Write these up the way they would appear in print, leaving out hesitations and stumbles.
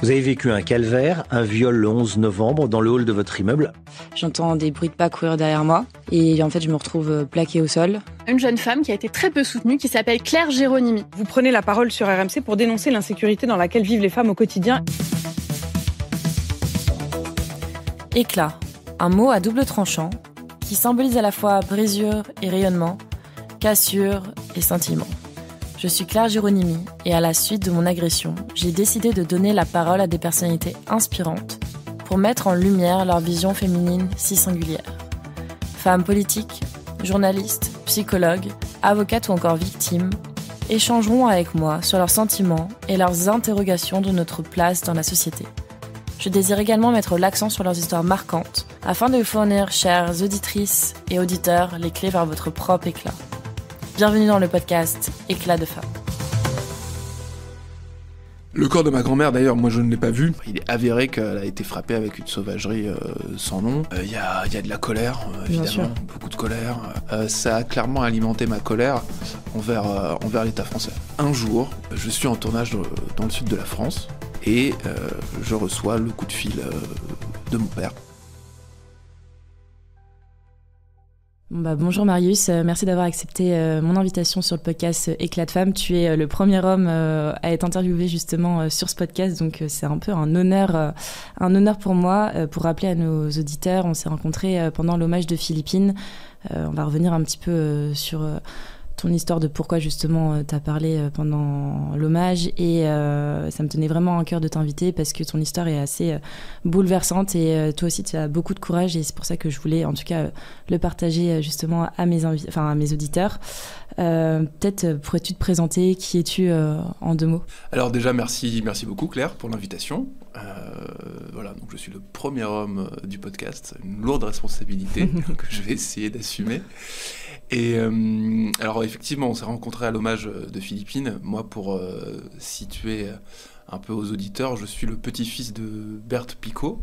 Vous avez vécu un calvaire, un viol le 11 novembre dans le hall de votre immeuble. J'entends des bruits de pas courir derrière moi et en fait je me retrouve plaquée au sol. Une jeune femme qui a été très peu soutenue, qui s'appelle Claire Géronimi. Vous prenez la parole sur RMC pour dénoncer l'insécurité dans laquelle vivent les femmes au quotidien. Éclat, un mot à double tranchant qui symbolise à la fois brisure et rayonnement, cassure et scintillement. Je suis Claire Géronimi et à la suite de mon agression, j'ai décidé de donner la parole à des personnalités inspirantes pour mettre en lumière leur vision féminine si singulière. Femmes politiques, journalistes, psychologues, avocates ou encore victimes échangeront avec moi sur leurs sentiments et leurs interrogations de notre place dans la société. Je désire également mettre l'accent sur leurs histoires marquantes afin de vous fournir, chères auditrices et auditeurs, les clés vers votre propre éclat. Bienvenue dans le podcast Éclat de femmes. Le corps de ma grand-mère, d'ailleurs, moi je ne l'ai pas vu. Il est avéré qu'elle a été frappée avec une sauvagerie sans nom. Il y a de la colère, évidemment, beaucoup de colère. Ça a clairement alimenté ma colère envers l'État français. Un jour, je suis en tournage dans le sud de la France et je reçois le coup de fil de mon père. Bonjour Marius, merci d'avoir accepté mon invitation sur le podcast Éclat de femmes. Tu es le premier homme à être interviewé justement sur ce podcast, donc c'est un peu un honneur pour moi. Pour rappeler à nos auditeurs, on s'est rencontrés pendant l'hommage de Philippine. On va revenir un petit peu sur ton histoire de pourquoi justement t'as parlé pendant l'hommage et ça me tenait vraiment à cœur de t'inviter parce que ton histoire est assez bouleversante et toi aussi tu as beaucoup de courage et c'est pour ça que je voulais en tout cas le partager justement à mes auditeurs. Peut-être pourrais-tu te présenter, qui es-tu en 2 mots? Alors déjà merci beaucoup Claire pour l'invitation. Voilà, donc je suis le premier homme du podcast, une lourde responsabilité que je vais essayer d'assumer. Et alors effectivement, on s'est rencontrés à l'hommage de Philippine. Moi, pour situer un peu aux auditeurs, je suis le petit-fils de Berthe Picot,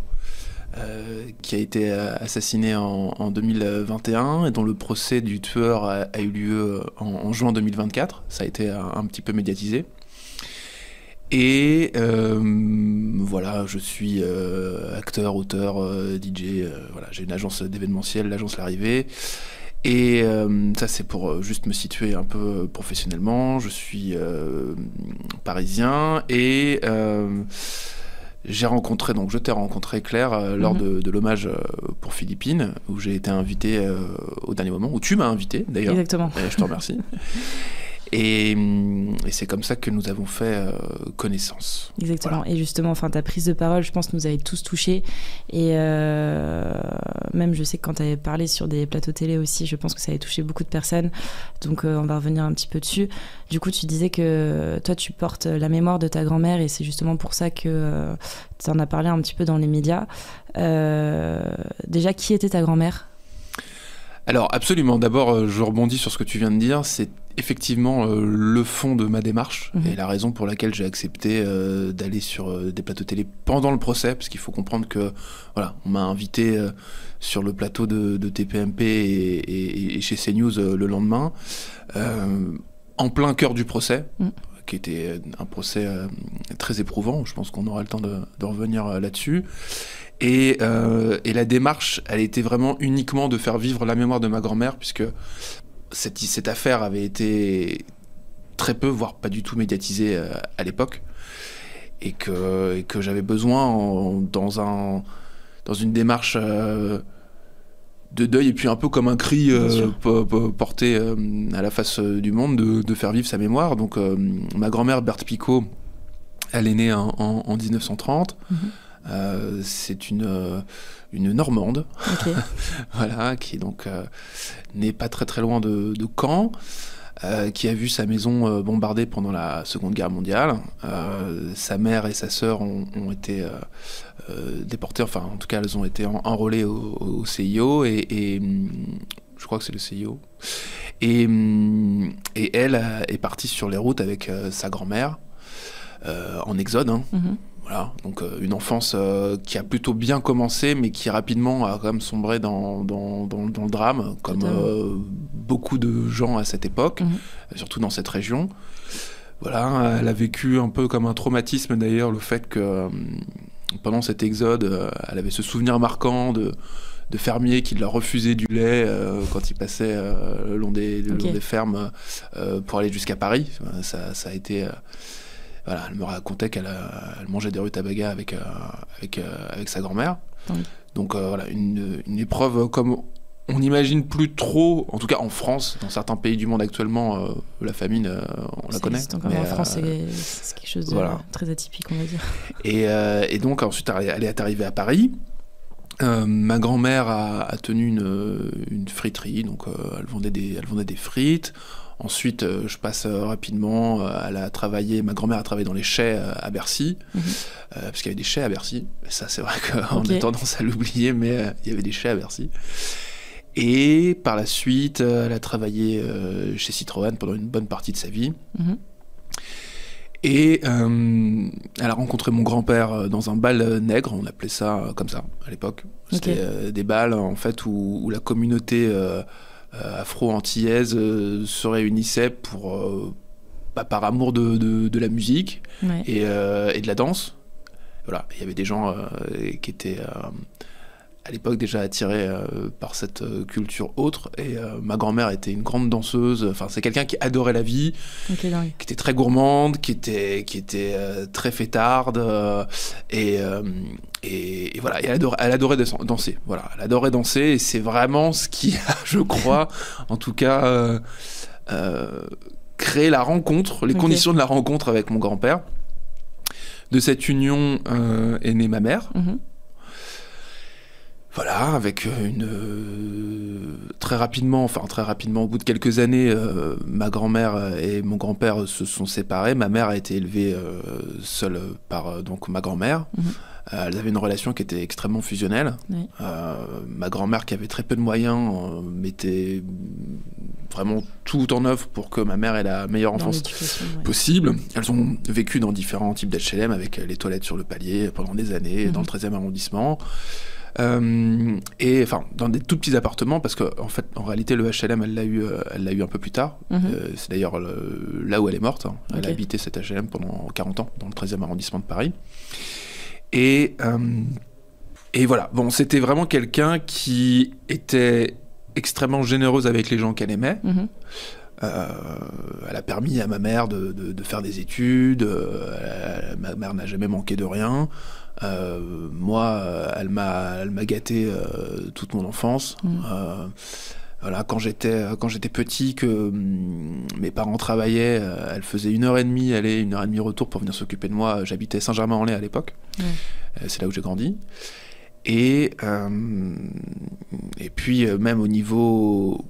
qui a été assassiné en 2021 et dont le procès du tueur a eu lieu en juin 2024. Ça a été un petit peu médiatisé. Et voilà, je suis acteur, auteur, DJ. Voilà, j'ai une agence d'événementiel, l'agence L'Arrivée. Et ça c'est pour juste me situer un peu professionnellement. Je suis parisien et je t'ai rencontré Claire lors de l'hommage pour Philippine où j'ai été invité au dernier moment, où tu m'as invité d'ailleurs. Exactement. Et je te remercie. Et c'est comme ça que nous avons fait connaissance. Exactement. Voilà. Et justement, ta prise de parole, je pense, nous avait tous touchés. Et même, je sais que quand tu avais parlé sur des plateaux télé aussi, je pense que ça avait touché beaucoup de personnes. Donc, on va revenir un petit peu dessus. Du coup, tu disais que toi, tu portes la mémoire de ta grand-mère et c'est justement pour ça que tu en as parlé un petit peu dans les médias. Déjà, qui était ta grand-mère ? Alors, absolument. D'abord, je rebondis sur ce que tu viens de dire. C'est effectivement le fond de ma démarche et la raison pour laquelle j'ai accepté d'aller sur des plateaux télé pendant le procès, parce qu'il faut comprendre que voilà, on m'a invité sur le plateau de TPMP et chez CNews le lendemain, en plein cœur du procès, qui était un procès très éprouvant. Je pense qu'on aura le temps de revenir là-dessus. Et la démarche, elle était vraiment uniquement de faire vivre la mémoire de ma grand-mère, puisque cette affaire avait été très peu, voire pas du tout médiatisée à l'époque, et que j'avais besoin, dans une démarche de deuil, et puis un peu comme un cri porté à la face du monde, de faire vivre sa mémoire. Donc ma grand-mère Berthe Picot, elle est née en 1930. C'est une Normande, okay. Voilà, qui est donc née pas très très loin de Caen, qui a vu sa maison bombardée pendant la Seconde Guerre mondiale. Sa mère et sa sœur ont été déportées, enfin en tout cas elles ont été enrôlées au CIO et je crois que c'est le CIO. Et elle est partie sur les routes avec sa grand-mère en exode. Voilà, donc une enfance qui a plutôt bien commencé, mais qui rapidement a quand même sombré dans le drame, comme beaucoup de gens à cette époque, surtout dans cette région. Voilà, elle a vécu un peu comme un traumatisme d'ailleurs le fait que pendant cet exode, elle avait ce souvenir marquant de fermiers qui leur refusaient du lait quand ils passaient le long des fermes pour aller jusqu'à Paris. Ça a été... voilà, elle me racontait qu'elle mangeait des rutabagas avec sa grand-mère. Oui. Donc voilà, une épreuve comme on n'imagine plus trop, en tout cas en France, dans certains pays du monde actuellement, la famine, on la connaît. Mais en France, c'est quelque chose de très atypique, on va dire. Et donc ensuite, elle est arrivée à Paris. Ma grand-mère a tenu une friterie, donc elle vendait des frites. Ensuite, je passe rapidement, ma grand-mère a travaillé dans les chais à Bercy, parce qu'il y avait des chais à Bercy. Et ça, c'est vrai qu'on a tendance à l'oublier, mais il y avait des chais à Bercy. Et par la suite, elle a travaillé chez Citroën pendant une bonne partie de sa vie. Et elle a rencontré mon grand-père dans un bal nègre, on appelait ça comme ça à l'époque. C'était des bals en fait où la communauté afro-antillaise se réunissait par amour de la musique et de la danse. Voilà, il y avait des gens qui étaient à l'époque déjà attirés par cette culture autre, et ma grand-mère était une grande danseuse. Enfin, c'est quelqu'un qui adorait la vie, qui était très gourmande, qui était très fêtarde, et voilà, et elle adorait danser. Voilà, elle adorait danser, et c'est vraiment ce qui a, je crois, en tout cas, créé la rencontre, les conditions de la rencontre avec mon grand-père. De cette union est née ma mère. Voilà, avec très rapidement, au bout de quelques années, ma grand-mère et mon grand-père se sont séparés. Ma mère a été élevée seule par donc ma grand-mère. Elles avaient une relation qui était extrêmement fusionnelle. Ma grand-mère, qui avait très peu de moyens, mettait vraiment tout en œuvre pour que ma mère ait la meilleure enfance possible. Elles ont vécu dans différents types d'HLM, avec les toilettes sur le palier pendant des années, dans le 13e arrondissement. Et enfin dans des tout petits appartements, parce que en réalité le HLM elle l'a eu un peu plus tard. C'est d'ailleurs là où elle est morte. Elle a habité cet HLM pendant 40 ans dans le 13e arrondissement de Paris. Et voilà, bon, c'était vraiment quelqu'un qui était extrêmement généreuse avec les gens qu'elle aimait. Elle a permis à ma mère de faire des études. Ma mère n'a jamais manqué de rien. Moi, elle m'a gâté toute mon enfance. Voilà, quand j'étais petit, que mes parents travaillaient, elle faisait 1h30 aller, 1h30 retour pour venir s'occuper de moi. J'habitais Saint-Germain-en-Laye à l'époque. C'est là où j'ai grandi. Et puis même au niveau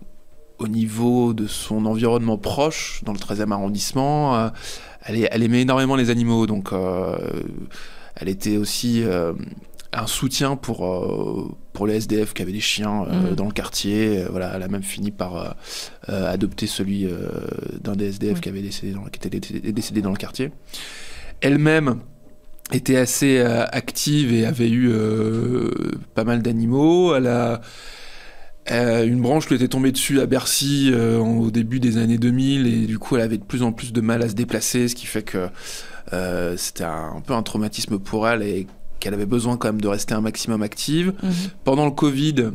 de son environnement proche, dans le 13e arrondissement, elle aimait énormément les animaux, donc elle était aussi un soutien pour les SDF qui avaient des chiens dans le quartier. Voilà, elle a même fini par adopter celui d'un des SDF qui était décédé dans le quartier. Elle-même était assez active et avait eu pas mal d'animaux. Une branche lui était tombée dessus à Bercy au début des années 2000, et du coup elle avait de plus en plus de mal à se déplacer, ce qui fait que c'était un peu un traumatisme pour elle, et qu'elle avait besoin quand même de rester un maximum active. Pendant le Covid,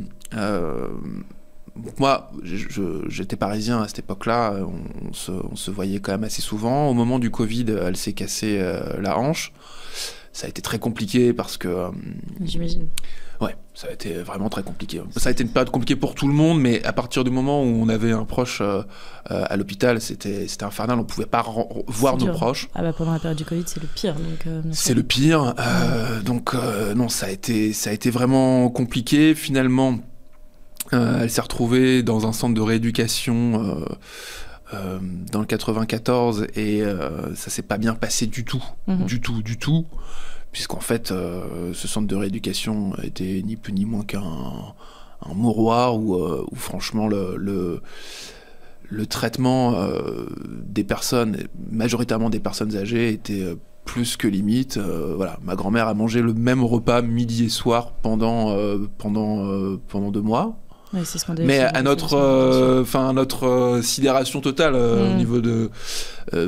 moi j'étais parisien à cette époque-là, on se voyait quand même assez souvent. Au moment du Covid, elle s'est cassée la hanche. Ça a été très compliqué parce que... J'imagine. Ouais, ça a été vraiment très compliqué. Ça a été une période compliquée pour tout le monde, mais à partir du moment où on avait un proche à l'hôpital, c'était infernal. On ne pouvait pas voir nos proches. Ah bah pendant la période du Covid, c'est le pire. C'est le pire. Donc non, ça a été vraiment compliqué. Finalement, elle s'est retrouvée dans un centre de rééducation dans le 94, et ça s'est pas bien passé du tout, du tout, puisqu'en fait ce centre de rééducation était ni plus ni moins qu'un mouroir où franchement le traitement des personnes, majoritairement des personnes âgées, était plus que limite. Voilà, ma grand-mère a mangé le même repas midi et soir pendant 2 mois. Ouais, c'est ce qu'on devait Mais faire, à notre sidération totale au niveau de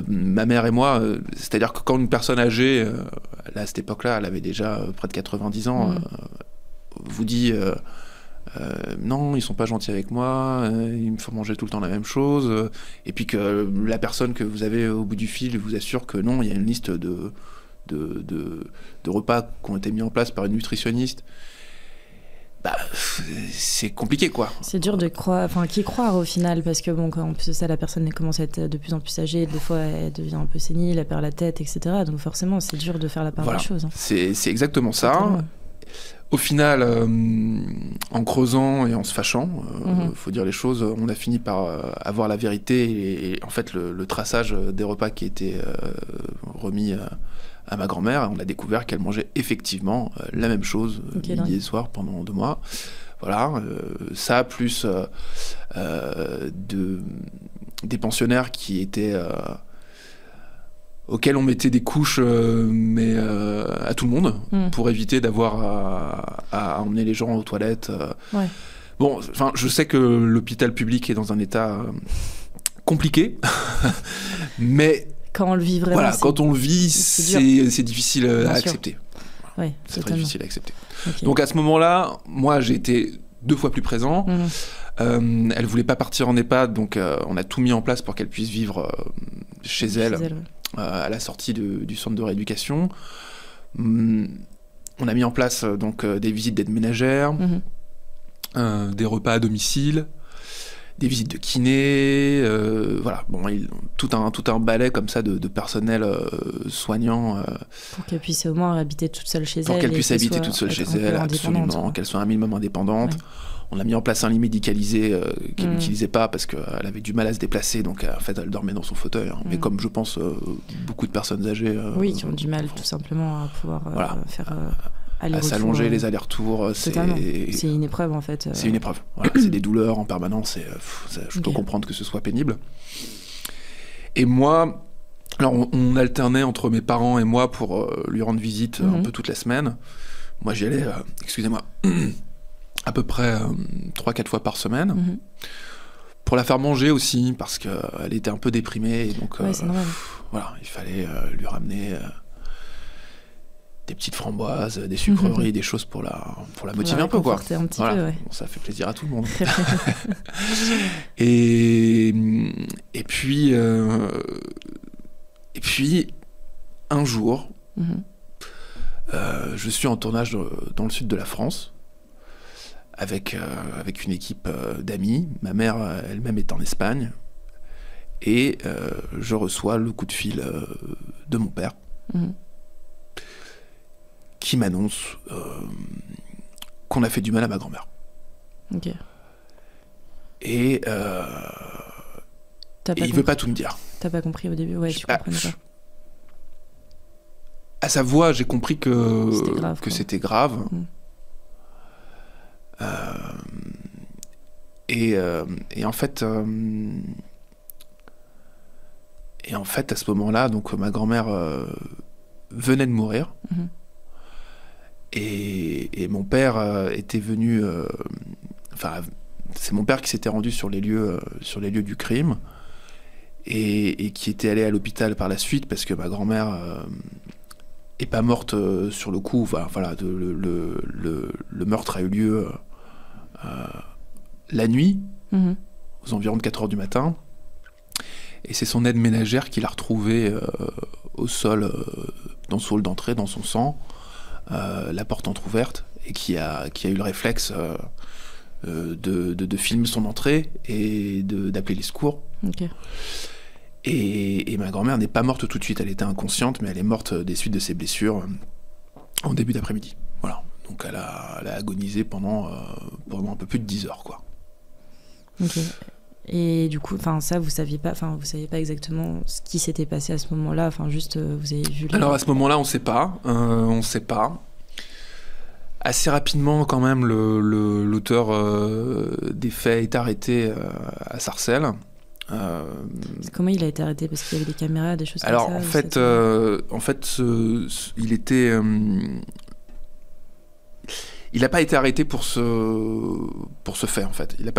ma mère et moi. C'est-à-dire que quand une personne âgée, là, à cette époque-là, elle avait déjà près de 90 ans, vous dit non, ils sont pas gentils avec moi, ils me font manger tout le temps la même chose, et puis que la personne que vous avez au bout du fil vous assure que non, il y a une liste de repas qui ont été mis en place par une nutritionniste. C'est compliqué, quoi. C'est dur de qui croire au final, parce que bon, quand en plus ça, la personne commence à être de plus en plus âgée, des fois elle devient un peu sénile, elle perd la tête, etc. Donc forcément, c'est dur de faire la part des choses. Hein. C'est exactement ça. Totalement. Au final, en creusant et en se fâchant, faut dire les choses, on a fini par avoir la vérité et en fait le traçage des repas qui étaient remis à ma grand-mère, on a découvert qu'elle mangeait effectivement la même chose midi et soir pendant 2 mois. Voilà, ça plus des pensionnaires qui étaient auxquels on mettait des couches mais à tout le monde pour éviter d'avoir à emmener les gens aux toilettes. Ouais. Bon, enfin, je sais que l'hôpital public est dans un état compliqué, mais quand on le vit vraiment, quand on le vit, c'est difficile à accepter. Ouais, c'est très difficile à accepter. Okay. Donc à ce moment-là, moi j'ai été 2 fois plus présent. Elle voulait pas partir en EHPAD, donc on a tout mis en place pour qu'elle puisse vivre chez elle à la sortie du centre de rééducation. On a mis en place donc des visites d'aide ménagère, des repas à domicile, des visites de kiné, voilà. Bon, tout un balai comme ça de personnel soignant. Pour qu'elle puisse au moins habiter toute seule chez elle. Pour qu'elle puisse habiter toute seule chez elle, absolument, qu'elle soit un minimum indépendante. Ouais. On a mis en place un lit médicalisé qu'elle n'utilisait pas parce qu'elle avait du mal à se déplacer, donc en fait elle dormait dans son fauteuil. Mais comme je pense beaucoup de personnes âgées... qui ont du mal tout simplement à pouvoir faire... à s'allonger les allers-retours, c'est une épreuve en fait. C'est une épreuve. Voilà, c'est des douleurs en permanence. Je peux comprendre que ce soit pénible. Et moi, alors on alternait entre mes parents et moi pour lui rendre visite un peu toute la semaine. Moi, j'y allais, excusez-moi, à peu près 3-4 fois par semaine. Pour la faire manger aussi, parce qu'elle était un peu déprimée. Et donc, c'est normal. Voilà, il fallait lui ramener... des petites framboises, des sucreries, des choses pour la motiver un peu, quoi. Un petit peu, ouais. Bon, ça fait plaisir à tout le monde. et puis un jour, je suis en tournage dans le sud de la France avec une équipe d'amis. Ma mère elle-même est en Espagne et je reçois le coup de fil de mon père. Qui m'annonce qu'on a fait du mal à ma grand-mère. Ok. Et il veut pas tout me dire. T'as pas compris au début, ouais, tu comprenais pas. À sa voix, j'ai compris que c'était grave. Et en fait, à ce moment-là, donc ma grand-mère venait de mourir. Et mon père était venu... c'est mon père qui s'était rendu sur les lieux du crime et qui était allé à l'hôpital par la suite parce que ma grand-mère est pas morte sur le coup. Le meurtre a eu lieu la nuit, aux environs de 4h du matin. Et c'est son aide ménagère qui l'a retrouvée au sol, dans son hall d'entrée, dans son sang. La porte entrouverte et qui a eu le réflexe de filmer son entrée et d'appeler les secours. Okay. Et ma grand-mère n'est pas morte tout de suite, elle était inconsciente, mais elle est morte des suites de ses blessures en début d'après-midi. Voilà. Donc elle a agonisé pendant un peu plus de 10 heures, quoi. Ok. Et du coup, ça, vous saviez pas exactement ce qui s'était passé à ce moment-là. Juste, vous avez vu. Alors à ce moment-là, on sait pas. Assez rapidement, quand même, l'auteur des faits est arrêté à Sarcelles. Comment il a été arrêté? Parce qu'il y avait des caméras, des choses comme ça. Alors il n'a pas été arrêté pour ce fait, en fait. Il n'a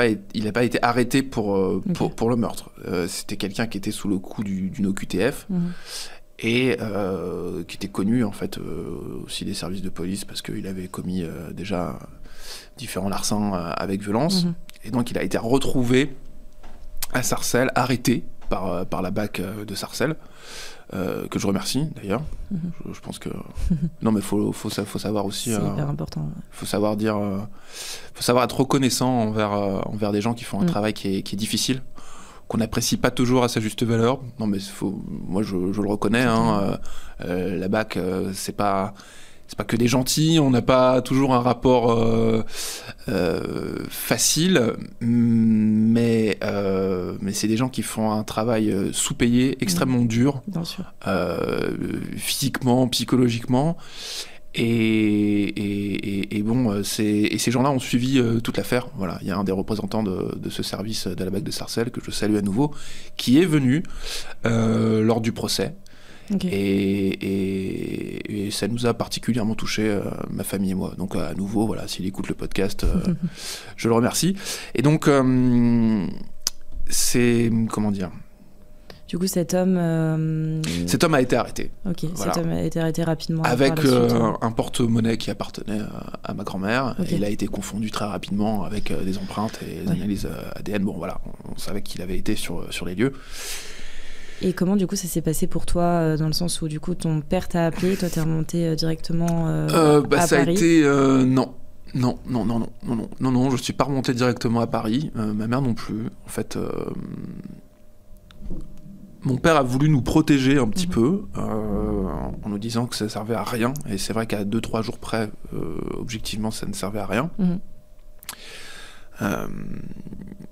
pas été arrêté pour le meurtre. C'était quelqu'un qui était sous le coup d'une OQTF et qui était connu, en fait, aussi des services de police parce qu'il avait commis déjà différents larcins avec violence. Et donc, il a été retrouvé à Sarcelles, arrêté par la BAC de Sarcelles. Que je remercie d'ailleurs. Je pense que non, mais faut savoir aussi. C'est hyper important. Faut savoir dire, faut savoir être reconnaissant envers des gens qui font un travail qui est difficile, qu'on n'apprécie pas toujours à sa juste valeur. Non, mais moi je le reconnais. La BAC, c'est pas que des gentils, on n'a pas toujours un rapport facile, mais c'est des gens qui font un travail sous-payé, extrêmement dur, bien sûr. Physiquement, psychologiquement, et bon, ces gens-là ont suivi toute l'affaire. Voilà, il y a un des représentants de ce service de la BAC de Sarcelles, que je salue à nouveau, qui est venu lors du procès. Okay. Et ça nous a particulièrement touché, ma famille et moi. Donc à nouveau, voilà, s'il écoute le podcast, je le remercie. Et donc, c'est... Comment dire ? Du coup, cet homme a été arrêté. Ok, voilà. Cet homme a été arrêté rapidement. Avec un porte-monnaie qui appartenait à ma grand-mère. Okay. Et il a été confondu très rapidement avec des empreintes et des analyses ADN. Bon, voilà, on savait qu'il avait été sur les lieux. Et comment, du coup, ça s'est passé pour toi, dans le sens où, du coup, ton père t'a appelé, toi, t'es remonté directement à ça Paris. A été... Non, je suis pas remonté directement à Paris. Ma mère non plus. En fait, mon père a voulu nous protéger un petit peu, en nous disant que ça servait à rien. Et c'est vrai qu'à 2-3 jours près, objectivement, ça ne servait à rien.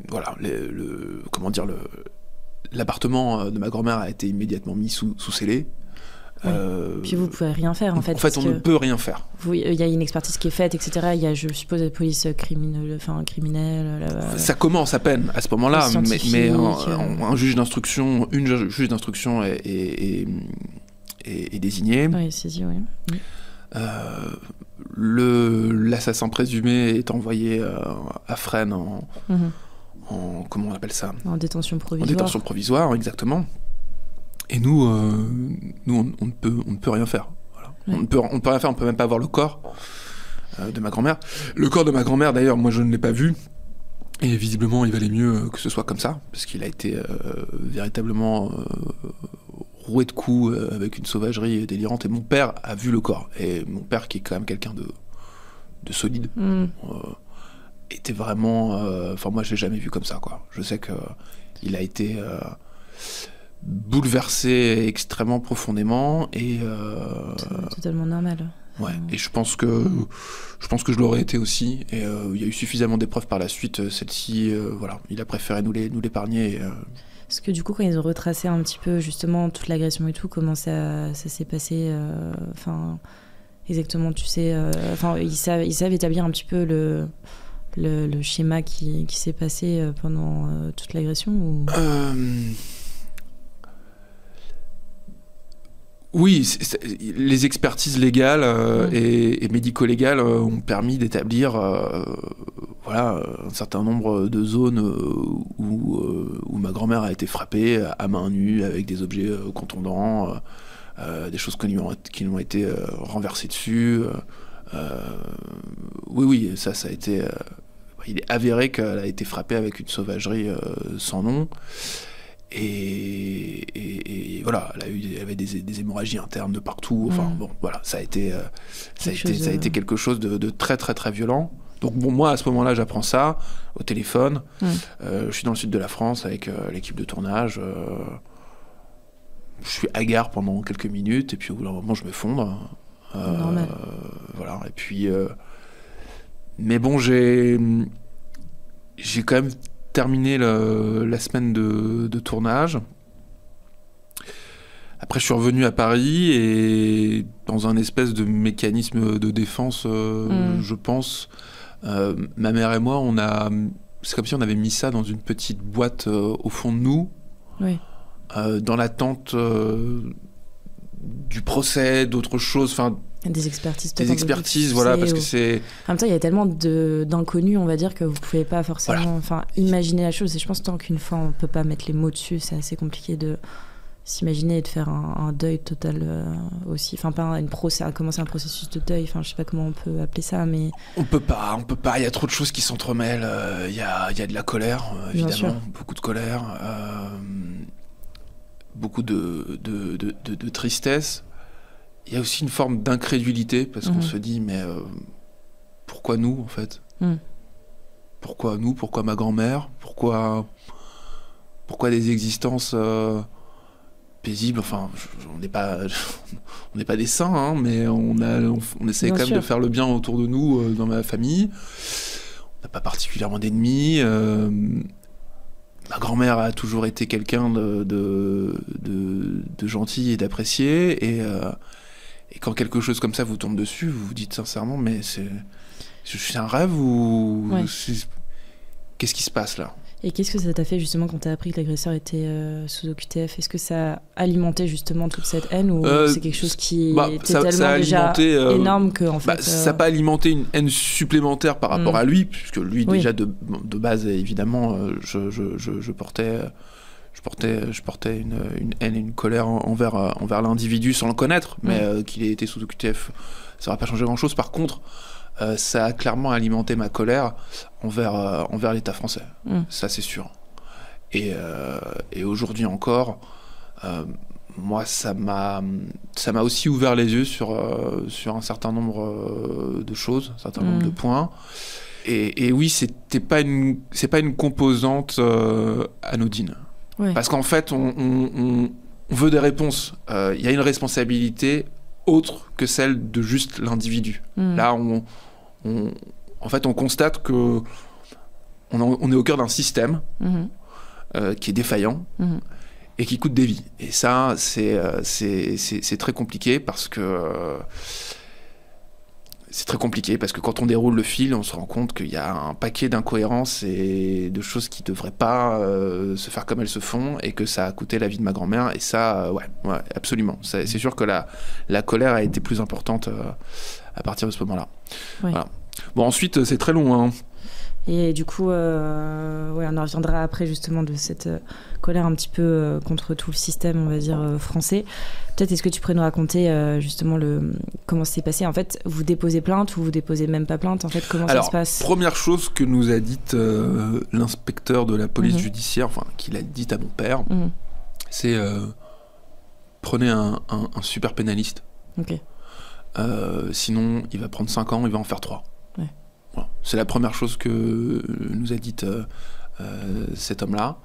Voilà, l'appartement de ma grand-mère a été immédiatement mis sous scellé. Puis vous pouvez rien faire, en fait. En fait, on ne peut rien faire. Il y a une expertise qui est faite, etc. Il y a, je suppose, la police criminelle. Ça commence à peine à ce moment-là, mais un juge d'instruction, une juge d'instruction est désigné. Oui, saisi, oui. L'assassin présumé est envoyé à Fresnes en comment on appelle ça ? En détention provisoire. En détention provisoire, exactement. Et nous, on ne peut rien faire. Voilà. Ouais. On ne peut rien faire, on ne peut même pas voir le corps de ma grand-mère. Le corps de ma grand-mère, d'ailleurs, moi je ne l'ai pas vu. Et visiblement, il valait mieux que ce soit comme ça, parce qu'il a été véritablement roué de coups avec une sauvagerie délirante. Et mon père a vu le corps. Et mon père, qui est quand même quelqu'un de solide, était vraiment... Enfin, moi, je l'ai jamais vu comme ça, quoi. Je sais qu'il a été... bouleversé extrêmement profondément et totalement normal. Ouais. Et je pense que je l'aurais été aussi. Et il y a eu suffisamment d'épreuves par la suite. Celle-ci, voilà, il a préféré nous l'épargner. Parce que du coup, quand ils ont retracé un petit peu justement toute l'agression et tout, comment ça s'est passé, enfin exactement, tu sais, enfin ils savent établir un petit peu le schéma qui s'est passé pendant toute l'agression ou... Oui, les expertises légales et médico-légales ont permis d'établir voilà, un certain nombre de zones où ma grand-mère a été frappée à main nue avec des objets contondants, des choses qui lui ont été renversées dessus. Oui, ça a été... il est avéré qu'elle a été frappée avec une sauvagerie sans nom. Et voilà, elle avait des hémorragies internes de partout. Enfin bon, voilà, ça a été quelque chose de très très très violent. Donc bon, moi à ce moment-là, j'apprends ça au téléphone. Je suis dans le sud de la France avec l'équipe de tournage. Je suis hagard pendant quelques minutes et puis au bout d'un moment, je m'effondre. Normal. Voilà. Et puis, mais bon, j'ai quand même terminé la semaine de tournage. Après, je suis revenu à Paris et dans un espèce de mécanisme de défense, je pense, ma mère et moi, c'est comme si on avait mis ça dans une petite boîte au fond de nous, dans l'attente du procès, d'autres choses. Enfin, Des expertises, des expertises, voilà, parce que c'est... En même temps, il y a tellement d'inconnus, on va dire, que vous pouvez pas forcément imaginer la chose. Et je pense que tant qu'une fois, on peut pas mettre les mots dessus, c'est assez compliqué de s'imaginer et de faire un deuil total aussi. Enfin, pas commencer un processus de deuil. Enfin, je sais pas comment on peut appeler ça, mais... On peut pas. Il y a trop de choses qui s'entremêlent. Il y a de la colère, évidemment. Beaucoup de colère. Beaucoup de tristesse. Il y a aussi une forme d'incrédulité, parce qu'on se dit, mais pourquoi nous, en fait ? Pourquoi nous ? Pourquoi ma grand-mère ? Pourquoi des existences paisibles ? Enfin, on n'est pas des saints, hein, mais on essaie quand même de faire le bien autour de nous, dans ma famille. On n'a pas particulièrement d'ennemis. Ma grand-mère a toujours été quelqu'un de gentil et d'apprécié, et quand quelque chose comme ça vous tombe dessus, vous vous dites sincèrement, mais c'est un rêve ou qu'est-ce qui se passe là ? Et qu'est-ce que ça t'a fait justement quand t'as appris que l'agresseur était sous OQTF ? Est-ce que ça a alimenté justement toute cette haine, ou c'est quelque chose qui était tellement déjà énorme que en fait... Ça n'a pas alimenté une haine supplémentaire par rapport à lui, puisque lui déjà de base évidemment je portais une haine et une colère envers l'individu sans le connaître, mais qu'il ait été sous OQTF, ça n'aura pas changé grand-chose. Par contre, ça a clairement alimenté ma colère envers l'État français, ça c'est sûr. Et aujourd'hui encore, moi ça m'a aussi ouvert les yeux sur un certain nombre de choses, un certain nombre de points. Et oui, c'est pas une composante anodine. Ouais. Parce qu'en fait, on veut des réponses. Il y a une responsabilité autre que celle de juste l'individu. Là, en fait, on constate que on est au cœur d'un système qui est défaillant et qui coûte des vies. Et ça, c'est très compliqué parce que... C'est très compliqué parce que quand on déroule le fil, on se rend compte qu'il y a un paquet d'incohérences et de choses qui ne devraient pas se faire comme elles se font, et que ça a coûté la vie de ma grand-mère. Et ça, ouais, absolument. C'est sûr que la colère a été plus importante à partir de ce moment-là. Ouais. Voilà. Bon, ensuite, c'est très long, hein. Et du coup, on en reviendra après justement de cette colère un petit peu contre tout le système, on va dire, français. Peut-être est-ce que tu pourrais nous raconter justement comment ça s'est passé ? En fait, vous déposez plainte ou vous déposez même pas plainte ? En fait, comment ça se passe ? Première chose que nous a dite l'inspecteur de la police judiciaire, enfin, qu'il a dit à mon père, c'est prenez un super pénaliste. Okay. Sinon, il va prendre 5 ans, il va en faire 3. Ouais. Voilà. C'est la première chose que nous a dite cet homme-là,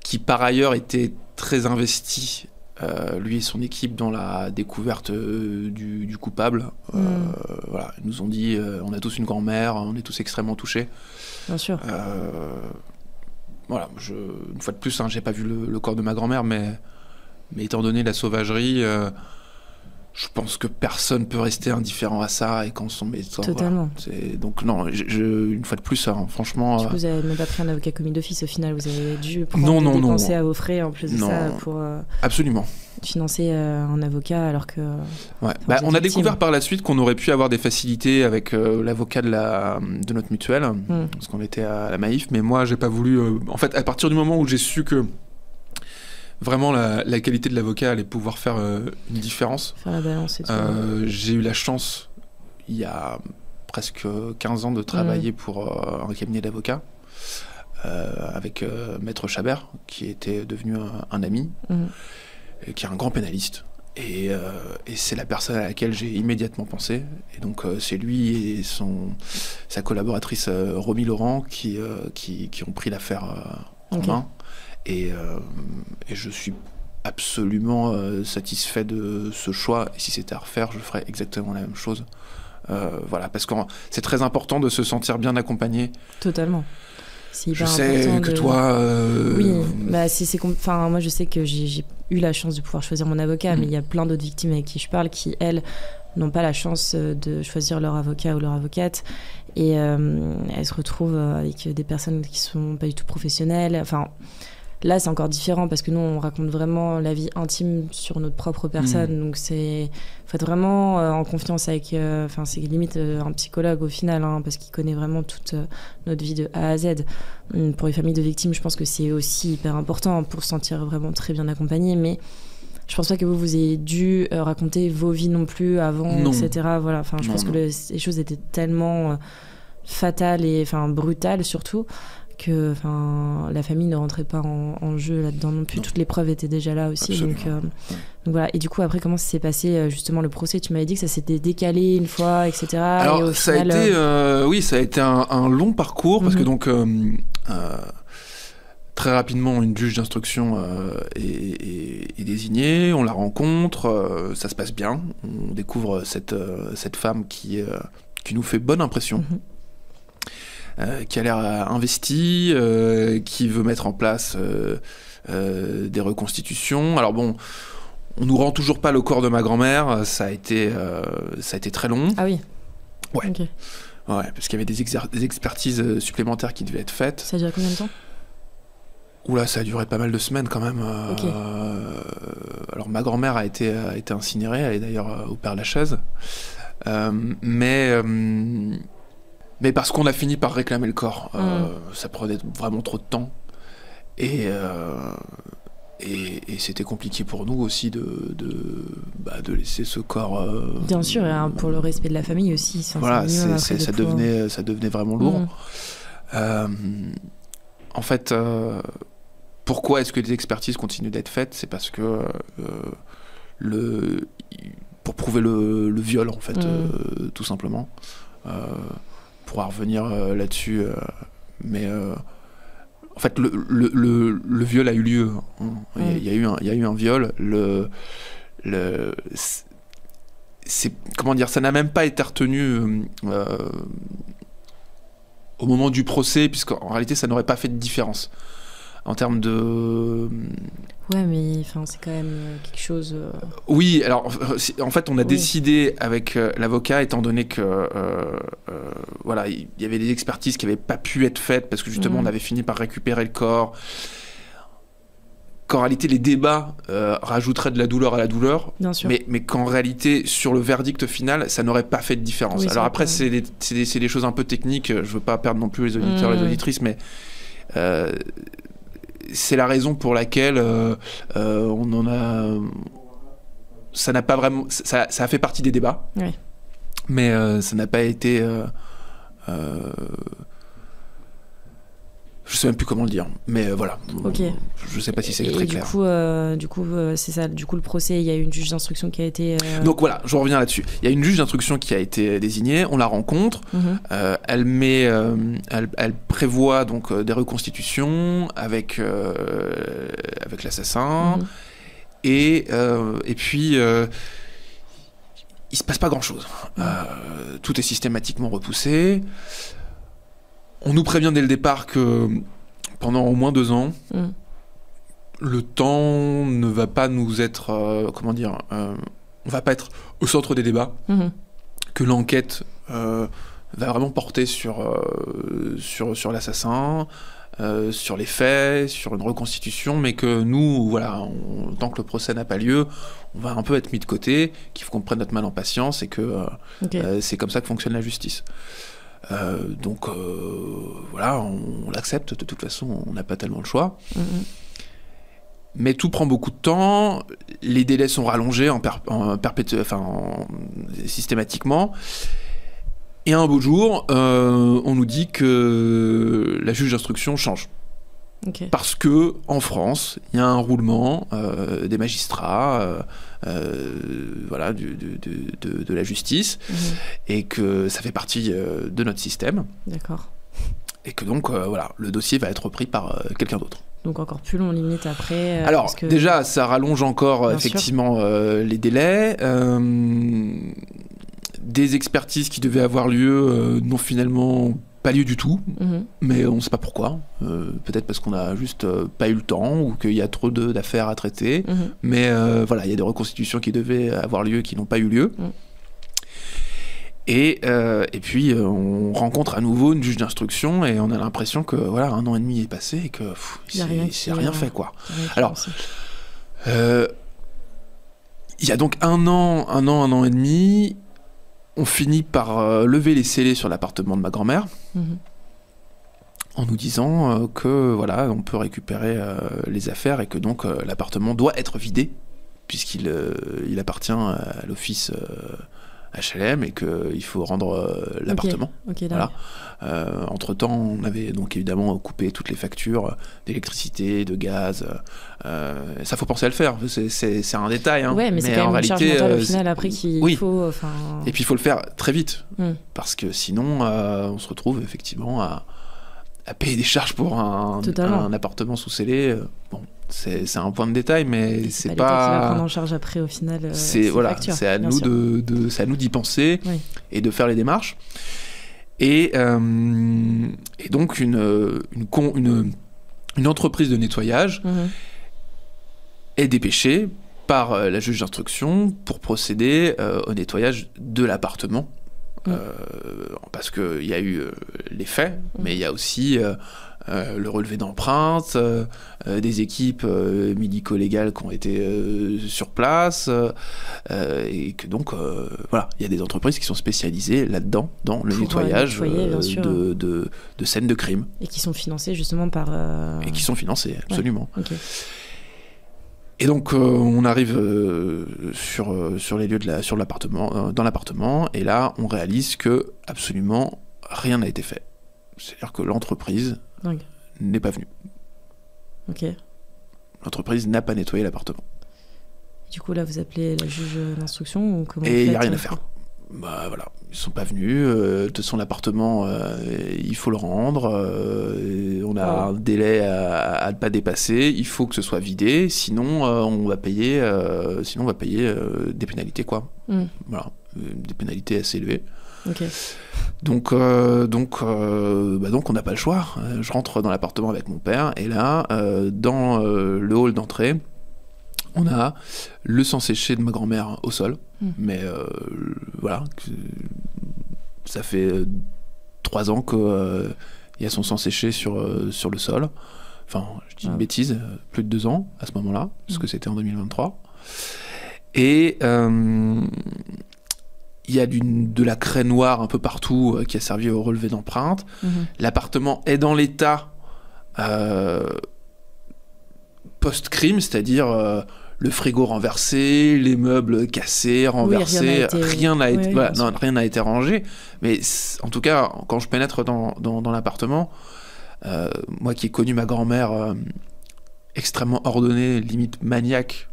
qui par ailleurs était très investi, lui et son équipe, dans la découverte du coupable. Voilà. Ils nous ont dit, on a tous une grand-mère, on est tous extrêmement touchés. Bien sûr. Voilà, une fois de plus, j'ai pas vu le corps de ma grand-mère, mais étant donné la sauvagerie... je pense que personne peut rester indifférent à ça, et quand son médecin... Totalement. Voilà, donc non, une fois de plus, franchement... Du coup, vous n'avez même pas pris un avocat commis d'office au final, vous avez dû prendre dépenser à vos frais en plus de ça pour absolument financer un avocat, alors que... Ouais. On a découvert par la suite qu'on aurait pu avoir des facilités avec l'avocat de notre mutuelle, parce qu'on était à la Maïf, mais moi j'ai pas voulu... En fait, à partir du moment où j'ai su que vraiment la qualité de l'avocat allait pouvoir faire une différence. Faire la balance et tout. J'ai eu la chance, il y a presque 15 ans, de travailler pour un cabinet d'avocats avec Maître Chabert, qui était devenu un ami, et qui est un grand pénaliste. Et c'est la personne à laquelle j'ai immédiatement pensé. Et donc c'est lui et sa collaboratrice Romy Laurent qui ont pris l'affaire en main. Et je suis absolument satisfait de ce choix. Et si c'était à refaire, je ferais exactement la même chose. Voilà, parce que c'est très important de se sentir bien accompagné. Totalement. C'est hyper important. Je sais que toi... Oui, moi je sais que j'ai eu la chance de pouvoir choisir mon avocat, mais il y a plein d'autres victimes avec qui je parle qui, elles, n'ont pas la chance de choisir leur avocat ou leur avocate, et elles se retrouvent avec des personnes qui sont pas du tout professionnelles. Enfin, Là, c'est encore différent parce que nous, on raconte vraiment la vie intime sur notre propre personne. Donc, faut être vraiment en confiance avec... c'est limite un psychologue au final, parce qu'il connaît vraiment toute notre vie de A à Z. Pour les familles de victimes, je pense que c'est aussi hyper important pour se sentir vraiment très bien accompagné. Mais je pense pas que vous ayez dû raconter vos vies non plus avant, etc. Voilà. Je pense que les choses étaient tellement fatales et brutales surtout, que la famille ne rentrait pas en jeu là-dedans non plus. Toutes les preuves étaient déjà là aussi. Donc voilà. Et du coup, après, comment ça s'est passé justement le procès? Tu m'avais dit que ça s'était décalé une fois, etc. Alors, et ça a été un long parcours, parce que donc... très rapidement, une juge d'instruction est désignée, on la rencontre, ça se passe bien, on découvre cette femme qui nous fait bonne impression, qui a l'air investie, qui veut mettre en place des reconstitutions. Alors bon, on nous rend toujours pas le corps de ma grand-mère, ça a été très long. Ah oui. Ouais. Okay. Ouais, parce qu'il y avait des expertises supplémentaires qui devaient être faites. Ça a duré combien de temps ? Oula, ça a duré pas mal de semaines quand même. Okay. Alors ma grand-mère a été incinérée, elle est d'ailleurs au Père-Lachaise. Mais parce qu'on a fini par réclamer le corps, ça prenait vraiment trop de temps. Et c'était compliqué pour nous aussi de laisser ce corps... Bien sûr, et pour le respect de la famille aussi. Voilà, ça devenait vraiment lourd. En fait, pourquoi est-ce que des expertises continuent d'être faites ? C'est parce que pour prouver le viol, en fait, tout simplement. On pourra revenir là-dessus, mais en fait, le viol a eu lieu. Il y a eu un viol. Comment dire, ça n'a même pas été retenu au moment du procès, puisqu'en réalité, ça n'aurait pas fait de différence en termes de... Ouais, mais c'est quand même quelque chose... Oui, alors, en fait, on a décidé avec l'avocat, étant donné que voilà, il y avait des expertises qui n'avaient pas pu être faites, parce que justement, on avait fini par récupérer le corps, qu'en réalité, les débats rajouteraient de la douleur à la douleur, mais qu'en réalité, sur le verdict final, ça n'aurait pas fait de différence. Oui, alors après, c'est des choses un peu techniques, je ne veux pas perdre non plus les auditeurs et les auditrices, mais c'est la raison pour laquelle on en a... Ça n'a pas vraiment... Ça a fait partie des débats, mais ça n'a pas été... Je sais même plus comment le dire, mais voilà. Okay. Je sais pas si c'est très clair. Du coup, c'est ça. Du coup, le procès, il y a eu une juge d'instruction qui a été. Donc voilà, je reviens là-dessus. Il y a une juge d'instruction qui a été désignée. On la rencontre. Elle prévoit donc des reconstitutions avec l'assassin. Et puis. Il se passe pas grand-chose. Tout est systématiquement repoussé. On nous prévient dès le départ que pendant au moins 2 ans, le temps ne va pas nous être... on va pas être au centre des débats, que l'enquête va vraiment porter sur l'assassin, sur les faits, sur une reconstitution, mais que nous, voilà, tant que le procès n'a pas lieu, on va un peu être mis de côté, qu'il faut qu'on prenne notre mal en patience et que c'est comme ça que fonctionne la justice. Donc voilà, on l'accepte, de toute façon on n'a pas tellement le choix. Mais tout prend beaucoup de temps, les délais sont rallongés systématiquement, et un beau jour on nous dit que la juge d'instruction change. Parce que en France il y a un roulement des magistrats, voilà, de la justice, et que ça fait partie de notre système. D'accord. Et que donc voilà, le dossier va être repris par quelqu'un d'autre. Donc encore plus long limite après. Alors parce que... déjà ça rallonge encore effectivement les délais. Des expertises qui devaient avoir lieu n'ont finalement pas lieu du tout, mais on ne sait pas pourquoi. Peut-être parce qu'on n'a juste pas eu le temps ou qu'il y a trop d'affaires à traiter. Mais voilà, il y a des reconstitutions qui devaient avoir lieu qui n'ont pas eu lieu. Et puis on rencontre à nouveau une juge d'instruction et on a l'impression que voilà, 1 an et demi est passé et que c'est rien fait quoi. Alors il y a donc un an et demi, on finit par lever les scellés sur l'appartement de ma grand-mère en nous disant que voilà, on peut récupérer les affaires et que donc l'appartement doit être vidé puisqu'il appartient à l'office HLM et qu'il faut rendre l'appartement. Voilà. Entre-temps, on avait donc évidemment coupé toutes les factures d'électricité, de gaz. Ça, faut penser à le faire. C'est un détail. Hein. Ouais, mais c'est quand même une charge mentale au final après qu'il faut... Et puis, il faut le faire très vite. Parce que sinon, on se retrouve effectivement à payer des charges pour un appartement sous scellé. Bon, c'est un point de détail, mais c'est pas... l'État qui va prendre en charge après au final ces factures. C'est à nous d'y penser et de faire les démarches. Et donc une entreprise de nettoyage est dépêchée par la juge d'instruction pour procéder au nettoyage de l'appartement. Parce qu'il y a eu les faits, mais il y a aussi le relevé d'empreintes, des équipes médico-légales qui ont été sur place, et que donc, voilà, il y a des entreprises qui sont spécialisées là-dedans, dans le nettoyage de scènes de crime. Et qui sont financées justement par... Et qui sont financées, absolument. Ouais. Okay. Et donc on arrive sur les lieux sur l'appartement, dans l'appartement, et là on réalise que absolument rien n'a été fait. C'est-à-dire que l'entreprise n'est pas venue. Ok. L'entreprise n'a pas nettoyé l'appartement. Du coup là vous appelez la juge d'instruction ou comment? Et il n'y a rien à faire. Bah voilà, ils sont pas venus. De toute façon, l'appartement, il faut le rendre. On a un délai à ne pas dépasser. Il faut que ce soit vidé, sinon on va payer. Des pénalités quoi. Voilà, des pénalités assez élevées. Okay. Donc on n'a pas le choix. Je rentre dans l'appartement avec mon père et là, dans le hall d'entrée, on a le sang séché de ma grand-mère au sol. Mais voilà, ça fait 3 ans qu'il y a son sang séché sur le sol. Enfin, je dis une bêtise, plus de 2 ans à ce moment-là, parce que c'était en 2023. Et il y a de la craie noire un peu partout qui a servi au relevé d'empreintes. L'appartement est dans l'état post-crime, c'est-à-dire... le frigo renversé, les meubles cassés, renversés, rien n'a été rangé. Mais en tout cas, quand je pénètre dans l'appartement, moi qui ai connu ma grand-mère extrêmement ordonnée, limite maniaque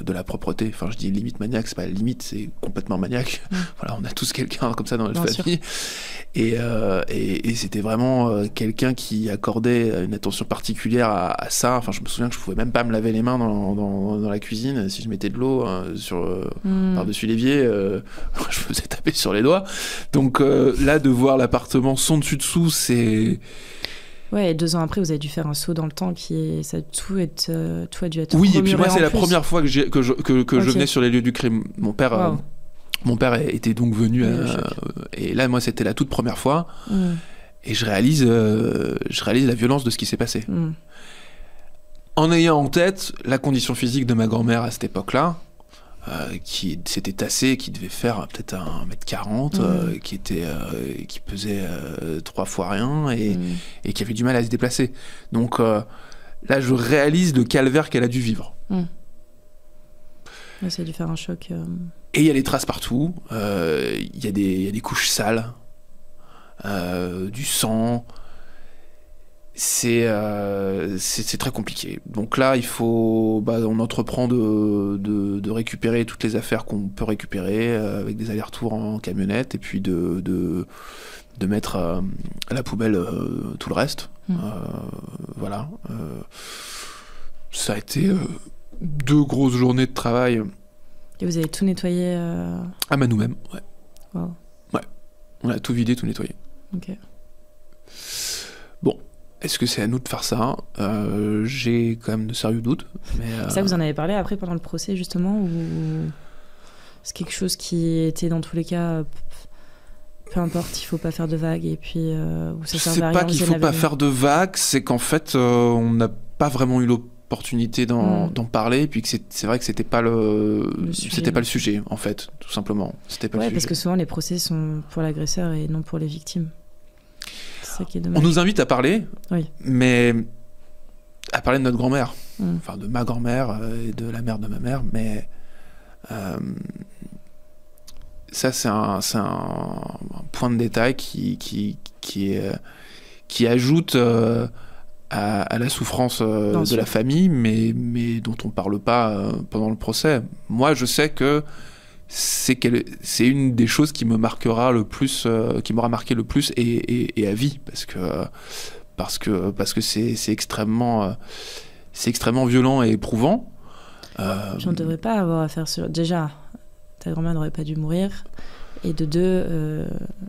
de la propreté, enfin je dis limite maniaque, c'est pas limite, c'est complètement maniaque. Voilà, on a tous quelqu'un comme ça dans notre famille. Et c'était vraiment quelqu'un qui accordait une attention particulière à ça. Enfin, je me souviens que je pouvais même pas me laver les mains dans la cuisine. Si je mettais de l'eau par-dessus l'évier, je me faisais taper sur les doigts. Donc là, de voir l'appartement son dessus-dessous, c'est... Ouais, et 2 ans après, vous avez dû faire un saut dans le temps tout a dû être... Oui, et puis moi, c'est la première fois que je venais sur les lieux du crime. Mon père était donc venu, et là, moi, c'était la toute première fois, et je réalise la violence de ce qui s'est passé. En ayant en tête la condition physique de ma grand-mère à cette époque-là, qui s'était tassée, qui devait faire peut-être 1m40, qui pesait 3 fois rien et qui avait du mal à se déplacer. Donc là, je réalise le calvaire qu'elle a dû vivre. Ça a dû faire un choc. Et il y a des traces partout, il y a des couches sales, du sang. C'est très compliqué. Donc là, on entreprend de récupérer toutes les affaires qu'on peut récupérer avec des allers-retours en camionnette et puis de mettre à la poubelle tout le reste. Voilà. Ça a été 2 grosses journées de travail. Et vous avez tout nettoyé À main nous-mêmes, ouais. Wow. Ouais. On a tout vidé, tout nettoyé. Ok. Bon. Est-ce que c'est à nous de faire ça ? J'ai quand même de sérieux doutes. Mais ça, vous en avez parlé après pendant le procès, justement, ou c'est quelque chose qui était dans tous les cas peu importe, il faut pas faire de vagues et puis où ça servait à C'est rien. pas qu'il faut pas faire de vagues, c'est qu'en fait on n'a pas vraiment eu l'opportunité d'en parler, puis que c'est vrai que c'était pas le sujet en fait, tout simplement. C'était pas le sujet. Parce que souvent les procès sont pour l'agresseur et non pour les victimes. C'est ça qui est dommage. On nous invite à parler, oui. Mais à parler de notre grand-mère, enfin de ma grand-mère et de la mère de ma mère, mais ça c'est un point de détail qui ajoute à la souffrance de la famille, mais dont on parle pas pendant le procès. Moi, je sais que c'est une des choses qui me marquera le plus, qui m'aura marqué le plus et à vie, parce que c'est extrêmement violent et éprouvant. Puis on ne devrait pas avoir à faire déjà, ta grand-mère n'aurait pas dû mourir. Et de deux,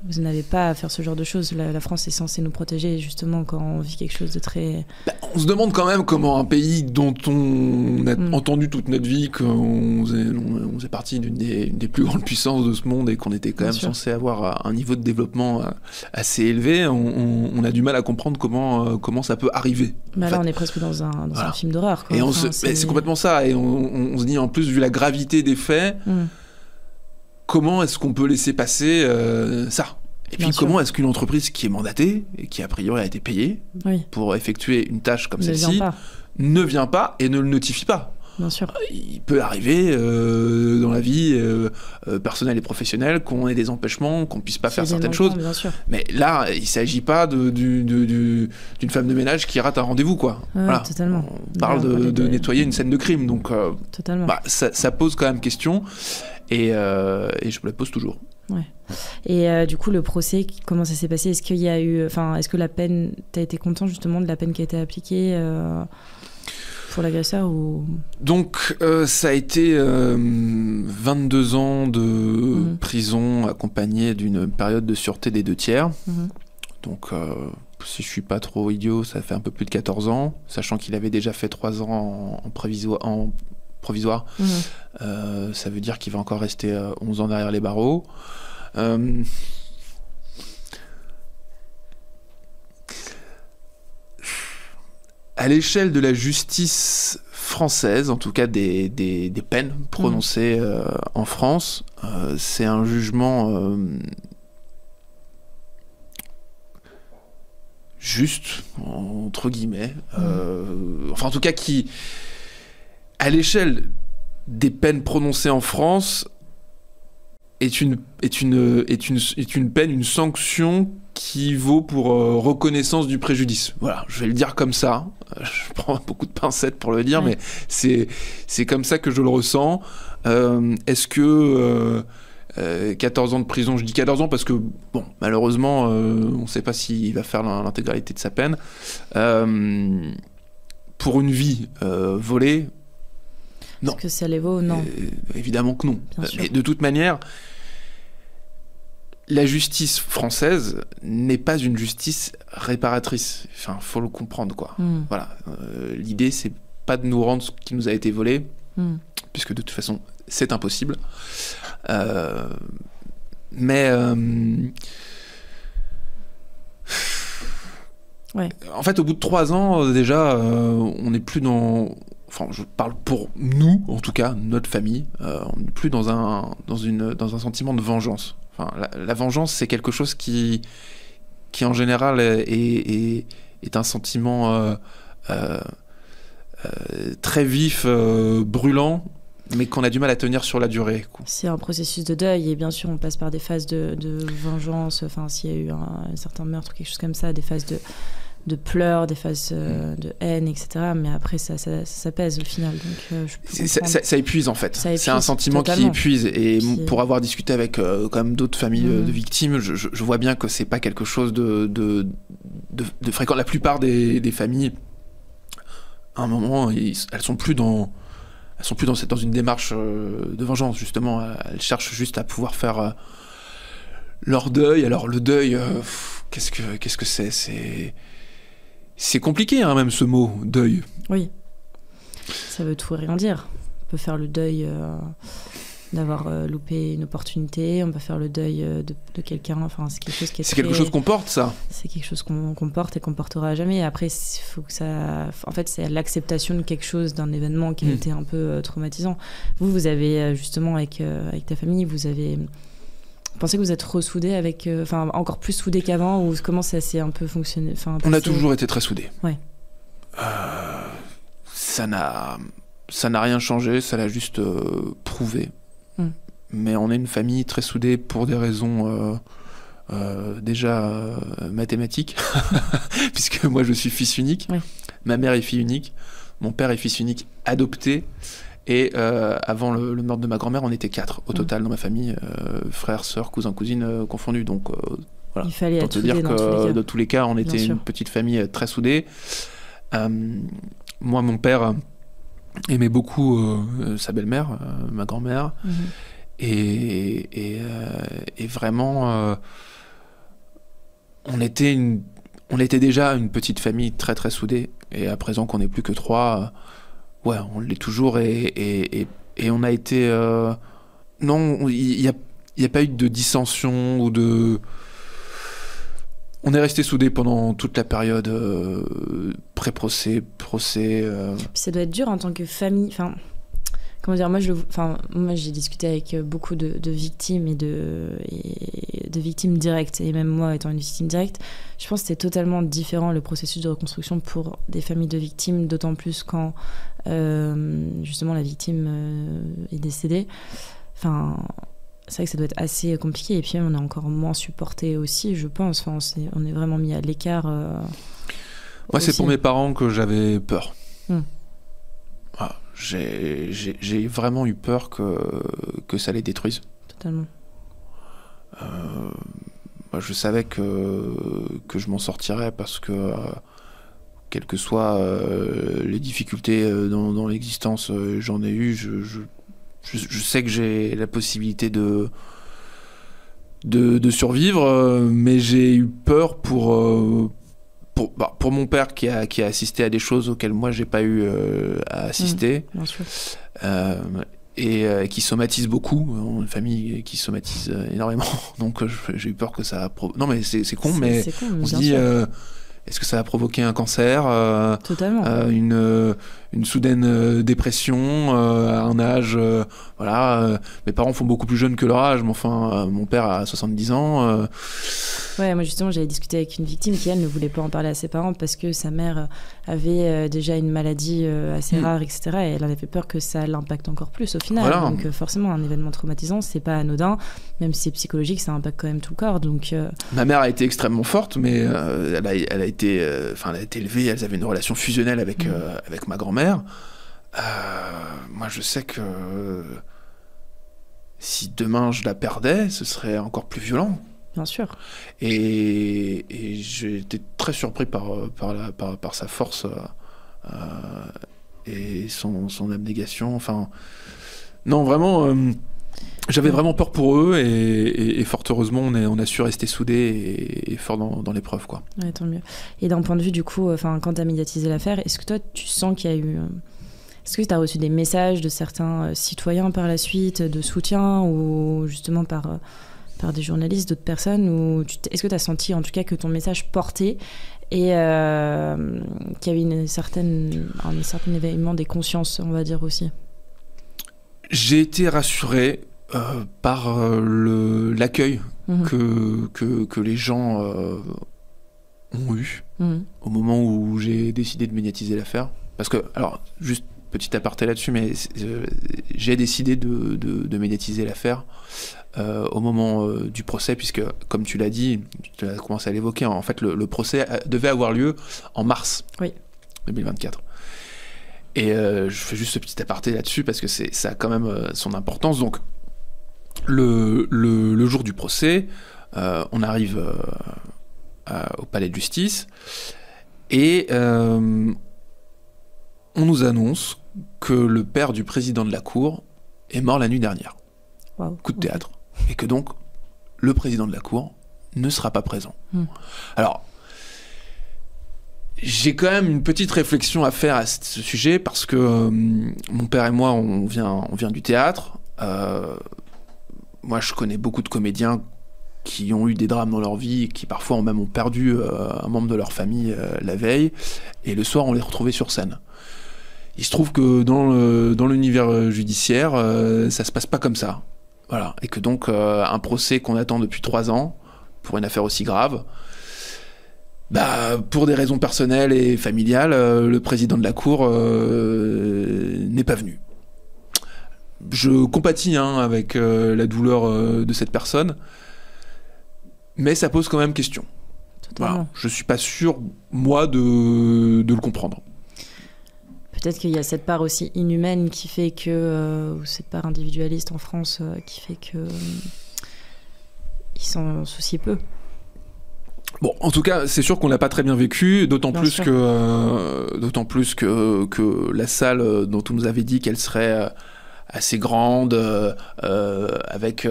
vous n'avez pas à faire ce genre de choses. La France est censée nous protéger, justement, quand on vit quelque chose de très... On se demande quand même comment un pays dont on a entendu toute notre vie qu'on faisait partie d'une des plus grandes puissances de ce monde et qu'on était quand même censé avoir un niveau de développement assez élevé, on a du mal à comprendre comment ça peut arriver. Là, on est presque dans un film d'horreur. Et c'est complètement ça. Et on se dit, en plus, vu la gravité des faits... Comment est-ce qu'on peut laisser passer ça ? Et puis comment est-ce qu'une entreprise qui est mandatée, et qui a priori a été payée pour effectuer une tâche comme celle-ci, ne vient pas et ne le notifie pas ? Bien sûr. Il peut arriver dans la vie personnelle et professionnelle qu'on ait des empêchements, qu'on ne puisse pas faire certaines choses. Mais là, il ne s'agit pas d'une femme de ménage qui rate un rendez-vous, quoi. Voilà. Totalement. On parle de nettoyer une scène de crime, donc totalement. Ça pose quand même question. Et je me la pose toujours. Ouais. Et du coup, le procès, comment ça s'est passé ? Est-ce que la peine, t'as été content justement de la peine qui a été appliquée pour l'agresseur ou... Donc, ça a été 22 ans de prison accompagnée d'une période de sûreté des 2/3. Donc, si je suis pas trop idiot, ça fait un peu plus de 14 ans, sachant qu'il avait déjà fait 3 ans en provisoire. Ça veut dire qu'il va encore rester 11 ans derrière les barreaux. À l'échelle de la justice française, en tout cas des peines prononcées en France, c'est un jugement juste, entre guillemets, enfin en tout cas qui, à l'échelle des peines prononcées en France, est une peine, une sanction qui vaut pour reconnaissance du préjudice. Voilà, je vais le dire comme ça. Je prends beaucoup de pincettes pour le dire, mais c'est comme ça que je le ressens. Est-ce que 14 ans de prison, je dis 14 ans parce que, bon, malheureusement, on ne sait pas s'il va faire l'intégralité de sa peine. Pour une vie volée, non. Est-ce que ça les vaut ? Non. Évidemment que non. Mais de toute manière, la justice française n'est pas une justice réparatrice. Enfin, faut le comprendre, quoi. Voilà. L'idée, c'est pas de nous rendre ce qui nous a été volé, puisque de toute façon, c'est impossible. Mais en fait, au bout de 3 ans, déjà, on n'est plus dans... Enfin, je parle pour nous, en tout cas, notre famille. On n'est plus dans un sentiment de vengeance. Enfin, la vengeance, c'est quelque chose qui en général, est un sentiment très vif, brûlant, mais qu'on a du mal à tenir sur la durée. C'est un processus de deuil, et bien sûr, on passe par des phases de vengeance. Enfin, s'il y a eu un certain meurtre ou quelque chose comme ça, des phases de pleurs, des phases de haine, etc. Mais après, ça pèse au final. Donc, ça épuise, en fait. C'est un sentiment totalement. Qui épuise. Et pour avoir discuté avec quand même d'autres familles de victimes, je vois bien que c'est pas quelque chose de fréquent. La plupart des familles, à un moment, elles sont plus dans une démarche de vengeance, justement. Elles cherchent juste à pouvoir faire leur deuil. Alors, le deuil, qu'est-ce que c'est ? C'est compliqué, hein, même ce mot, deuil. Oui. Ça veut tout et rien dire. On peut faire le deuil d'avoir loupé une opportunité, on va faire le deuil de quelqu'un. Enfin, c'est quelque chose qui est C'est quelque chose qu'on porte, ça. C'est quelque chose qu'on porte et qu'on portera à jamais. Après, faut que ça... En fait, c'est l'acceptation de quelque chose, d'un événement qui a été un peu traumatisant. Vous avez justement, avec ta famille, vous pensez que vous êtes ressoudés avec... Enfin, encore plus soudés qu'avant, ou comment ça s'est un peu fonctionné? On a toujours été très soudés. Ouais. Ça n'a rien changé, ça l'a juste prouvé. Mais on est une famille très soudée pour des raisons déjà mathématiques, puisque moi je suis fils unique, ma mère est fille unique, mon père est fils unique adopté, et avant le meurtre de ma grand-mère, on était 4 au total dans ma famille, frères, sœurs, cousins, cousines confondus. Donc voilà. Il fallait pour te dire que dans tous les cas, on était une petite famille très soudée. Moi, mon père aimait beaucoup sa belle-mère, ma grand-mère, et vraiment, on était déjà une petite famille très très soudée. Et à présent qu'on n'est plus que 3, on l'est toujours, et on a été... non, il n'y a pas eu de dissension ou de... On est restés soudés pendant toute la période pré-procès, procès. Puis ça doit être dur en tant que famille. Enfin, comment dire, moi j'ai discuté avec beaucoup de victimes et de victimes directes, et même moi étant une victime directe, je pense que c'est totalement différent le processus de reconstruction pour des familles de victimes, d'autant plus quand justement la victime est décédée. Enfin, c'est vrai que ça doit être assez compliqué, et puis on est encore moins supporté aussi, je pense. Enfin, on est vraiment mis à l'écart. Moi, c'est pour mes parents que j'avais peur. J'ai vraiment eu peur que ça les détruise. Totalement. Moi, je savais que je m'en sortirais, parce que quelles que soient les difficultés dans l'existence, j'en ai eu. Je sais que j'ai la possibilité de survivre, mais j'ai eu peur pour mon père qui a assisté à des choses auxquelles moi j'ai pas eu à assister, bien sûr. Et qui somatise beaucoup. On est une famille qui somatise énormément, donc j'ai eu peur que ça... Non mais c'est con, mais c'est con, on se dit... Est-ce que ça va provoquer un cancer, totalement. Une soudaine dépression à un âge... mes parents font beaucoup plus jeunes que leur âge, mais enfin, mon père a 70 ans. Ouais, moi justement, j'avais discuté avec une victime qui, elle, ne voulait pas en parler à ses parents parce que sa mère avait déjà une maladie assez rare, etc. Et elle avait peur que ça l'impacte encore plus au final. Voilà. Donc forcément, un événement traumatisant, c'est pas anodin. Même si c'est psychologique, ça impacte quand même tout le corps. Donc, Ma mère a été extrêmement forte, mais elle a été élevée, elles avaient une relation fusionnelle avec ma grand-mère. Moi, je sais que si demain je la perdais, ce serait encore plus violent. Bien sûr. Et j'ai été très surpris par sa force et son abnégation. Enfin, non, vraiment, j'avais vraiment peur pour eux, et fort heureusement, on a su rester soudés et forts dans l'épreuve, quoi. Ouais, tant mieux. Et d'un point de vue, du coup, quand tu as médiatisé l'affaire, est-ce que toi, tu sens qu'il y a eu... Est-ce que tu as reçu des messages de certains citoyens par la suite, de soutien, ou justement par des journalistes, d'autres personnes, ou est-ce que tu as senti en tout cas que ton message portait, et qu'il y avait un certain éveillement des consciences, on va dire aussi? J'ai été rassuré par l'accueil que les gens ont eu au moment où j'ai décidé de médiatiser l'affaire. Parce que, alors, juste petit aparté là-dessus, mais j'ai décidé de médiatiser l'affaire au moment du procès, puisque, comme tu l'as dit, tu as commencé à l'évoquer, en fait, le procès devait avoir lieu en mars 2024. Et je fais juste ce petit aparté là-dessus, parce que ça a quand même son importance. Donc, le jour du procès, on arrive au palais de justice, et on nous annonce que le père du président de la Cour est mort la nuit dernière. Wow. Coup de théâtre. Et que donc, le président de la Cour ne sera pas présent. Alors, j'ai quand même une petite réflexion à faire à ce sujet, parce que mon père et moi, on vient du théâtre. moi je connais beaucoup de comédiens qui ont eu des drames dans leur vie, qui parfois ont perdu un membre de leur famille la veille, et le soir on les retrouvait sur scène. Il se trouve que dans l'univers judiciaire, ça se passe pas comme ça. Voilà. Et que donc, un procès qu'on attend depuis 3 ans, pour une affaire aussi grave, pour des raisons personnelles et familiales, le président de la Cour n'est pas venu. Je compatis avec la douleur de cette personne, mais ça pose quand même question. Voilà. Je suis pas sûr, moi, de le comprendre. Peut-être qu'il y a cette part aussi inhumaine qui fait que, ou cette part individualiste en France qui fait que ils s'en soucient peu. Bon, en tout cas, c'est sûr qu'on l'a pas très bien vécu, d'autant plus que la salle dont on nous avait dit qu'elle serait assez grande, avec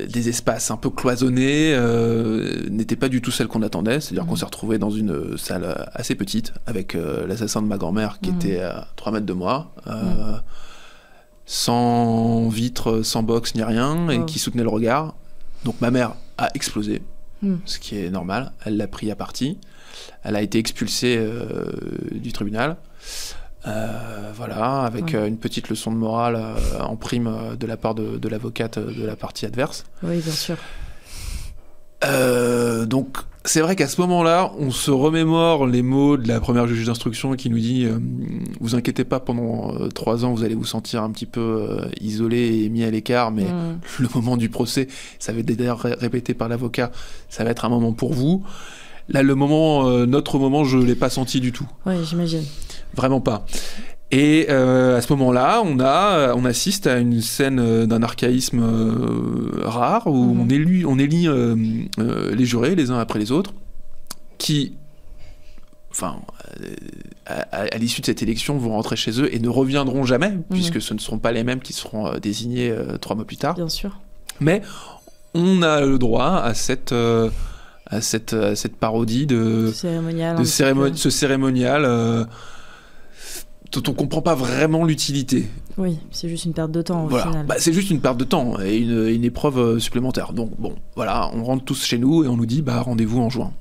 des espaces un peu cloisonnés, n'était pas du tout celle qu'on attendait. C'est-à-dire qu'on s'est retrouvé dans une salle assez petite, avec l'assassin de ma grand-mère qui était à 3 mètres de moi, sans vitre, sans box ni rien, et qui soutenait le regard. Donc ma mère a explosé, ce qui est normal. Elle l'a pris à partie. Elle a été expulsée du tribunal. Voilà, avec une petite leçon de morale en prime de la part de l'avocate de la partie adverse. Oui, bien sûr. Donc, c'est vrai qu'à ce moment-là, on se remémore les mots de la première juge d'instruction qui nous dit vous inquiétez pas, pendant 3 ans, vous allez vous sentir un petit peu isolé et mis à l'écart, mais le moment du procès, ça va être d'ailleurs répété par l'avocat, ça va être un moment pour vous. Là, notre moment, je l'ai pas senti du tout. Oui, j'imagine. Vraiment pas. Et à ce moment-là, on assiste à une scène d'un archaïsme rare où on élit les jurés les uns après les autres, qui, à l'issue de cette élection, vont rentrer chez eux et ne reviendront jamais, puisque ce ne seront pas les mêmes qui seront désignés 3 mois plus tard. Bien sûr. Mais on a le droit à cette parodie ce cérémonial dont on comprend pas vraiment l'utilité. Oui, c'est juste une perte de temps au final. C'est juste une perte de temps et une épreuve supplémentaire. Donc bon, voilà, on rentre tous chez nous et on nous dit rendez-vous en juin.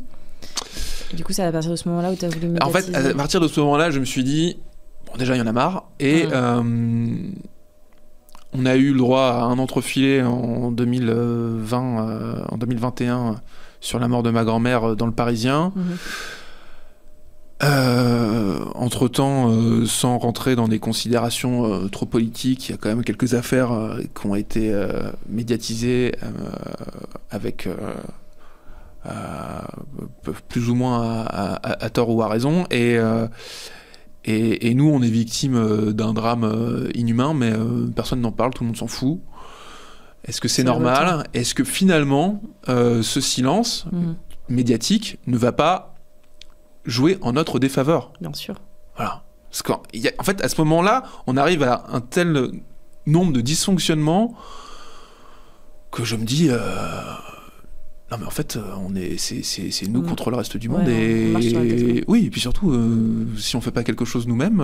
Et du coup, c'est à partir de ce moment-là où tu as voulu médiatiser. En fait, à partir de ce moment-là, je me suis dit déjà il y en a marre, et on a eu le droit à un entrefilet en 2021 sur la mort de ma grand-mère dans Le Parisien. Entre-temps, sans rentrer dans des considérations trop politiques, il y a quand même quelques affaires qui ont été médiatisées avec plus ou moins à tort ou à raison, et nous on est victime d'un drame inhumain, mais personne n'en parle, tout le monde s'en fout. Est-ce que c'est normal ? Est-ce que finalement ce silence médiatique ne va pas jouer en notre défaveur ? Bien sûr. Voilà. Parce qu'en fait, à ce moment-là, on arrive à un tel nombre de dysfonctionnements que je me dis non mais en fait c'est nous contre le reste du monde, et oui, et puis surtout si on fait pas quelque chose nous-mêmes,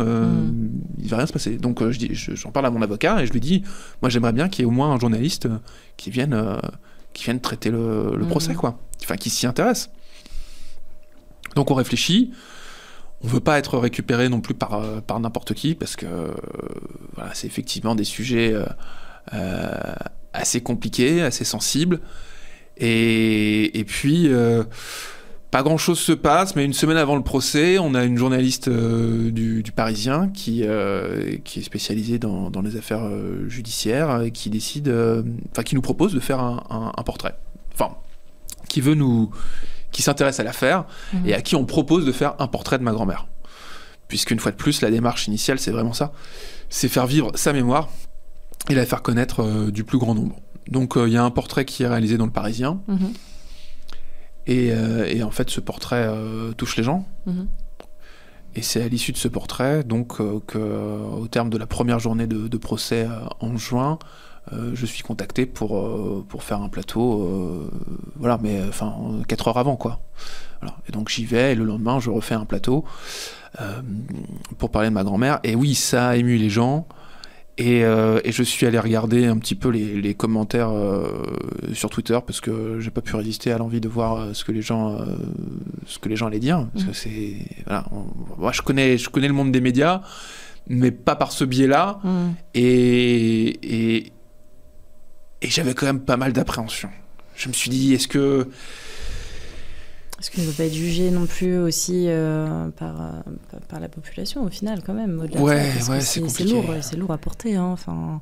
il va rien se passer. Donc j'en parle à mon avocat et je lui dis moi j'aimerais bien qu'il y ait au moins un journaliste qui vienne traiter le procès, quoi. Enfin, qui s'y intéresse. Donc on réfléchit, on veut pas être récupéré non plus par n'importe qui, parce que c'est effectivement des sujets assez compliqués, assez sensibles, et puis pas grand chose se passe, mais une semaine avant le procès, on a une journaliste du Parisien qui est spécialisée dans les affaires judiciaires, et qui décide, qui nous propose de faire un portrait, qui s'intéresse à l'affaire, et à qui on propose de faire un portrait de ma grand-mère. Puisqu'une fois de plus, la démarche initiale, c'est vraiment ça. C'est faire vivre sa mémoire et la faire connaître du plus grand nombre. Donc il y a un portrait qui est réalisé dans Le Parisien. Et en fait, ce portrait touche les gens. Et c'est à l'issue de ce portrait, donc, qu'au terme de la première journée de procès en juin, je suis contacté pour faire un plateau, mais 4 heures avant, quoi. Voilà. Et donc j'y vais, et le lendemain, je refais un plateau pour parler de ma grand-mère. Et oui, ça a ému les gens, Et je suis allé regarder un petit peu les commentaires sur Twitter parce que j'ai pas pu résister à l'envie de voir ce que les gens allaient dire. Parce que c'est voilà, moi je connais le monde des médias, mais pas par ce biais-là. Et j'avais quand même pas mal d'appréhension. Je me suis dit, est-ce que qu'il ne peut pas être jugé non plus aussi par la population au final quand même au-delà ouais, de ça, c'est compliqué. C'est lourd à porter, hein, enfin.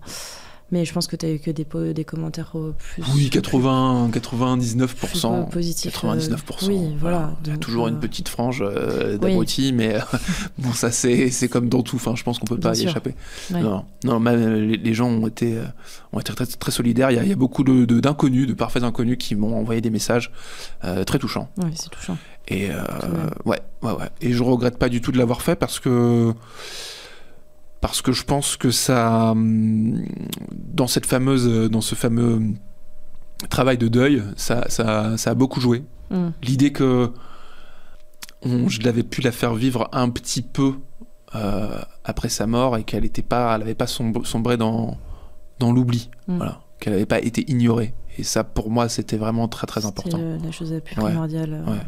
Mais je pense que tu as eu que des commentaires plus... Oui, 99%. Positifs. 99%. Oui, voilà. Il y a toujours une petite frange d'abrutis, mais bon, ça c'est comme dans tout. Enfin, je pense qu'on peut pas y échapper. Ouais. Non, les gens ont été très, très solidaires. Il y a beaucoup d'inconnus, de parfaits inconnus qui m'ont envoyé des messages très touchants. Oui, c'est touchant. Et ouais. Et je regrette pas du tout de l'avoir fait parce que je pense que ça, dans ce fameux travail de deuil, ça a beaucoup joué. L'idée que je l'avais pu la faire vivre un petit peu après sa mort et qu'elle n'avait pas sombré dans l'oubli, voilà, qu'elle n'avait pas été ignorée. Et ça, pour moi, c'était vraiment très très important. C'était la chose la plus primordiale. Ouais.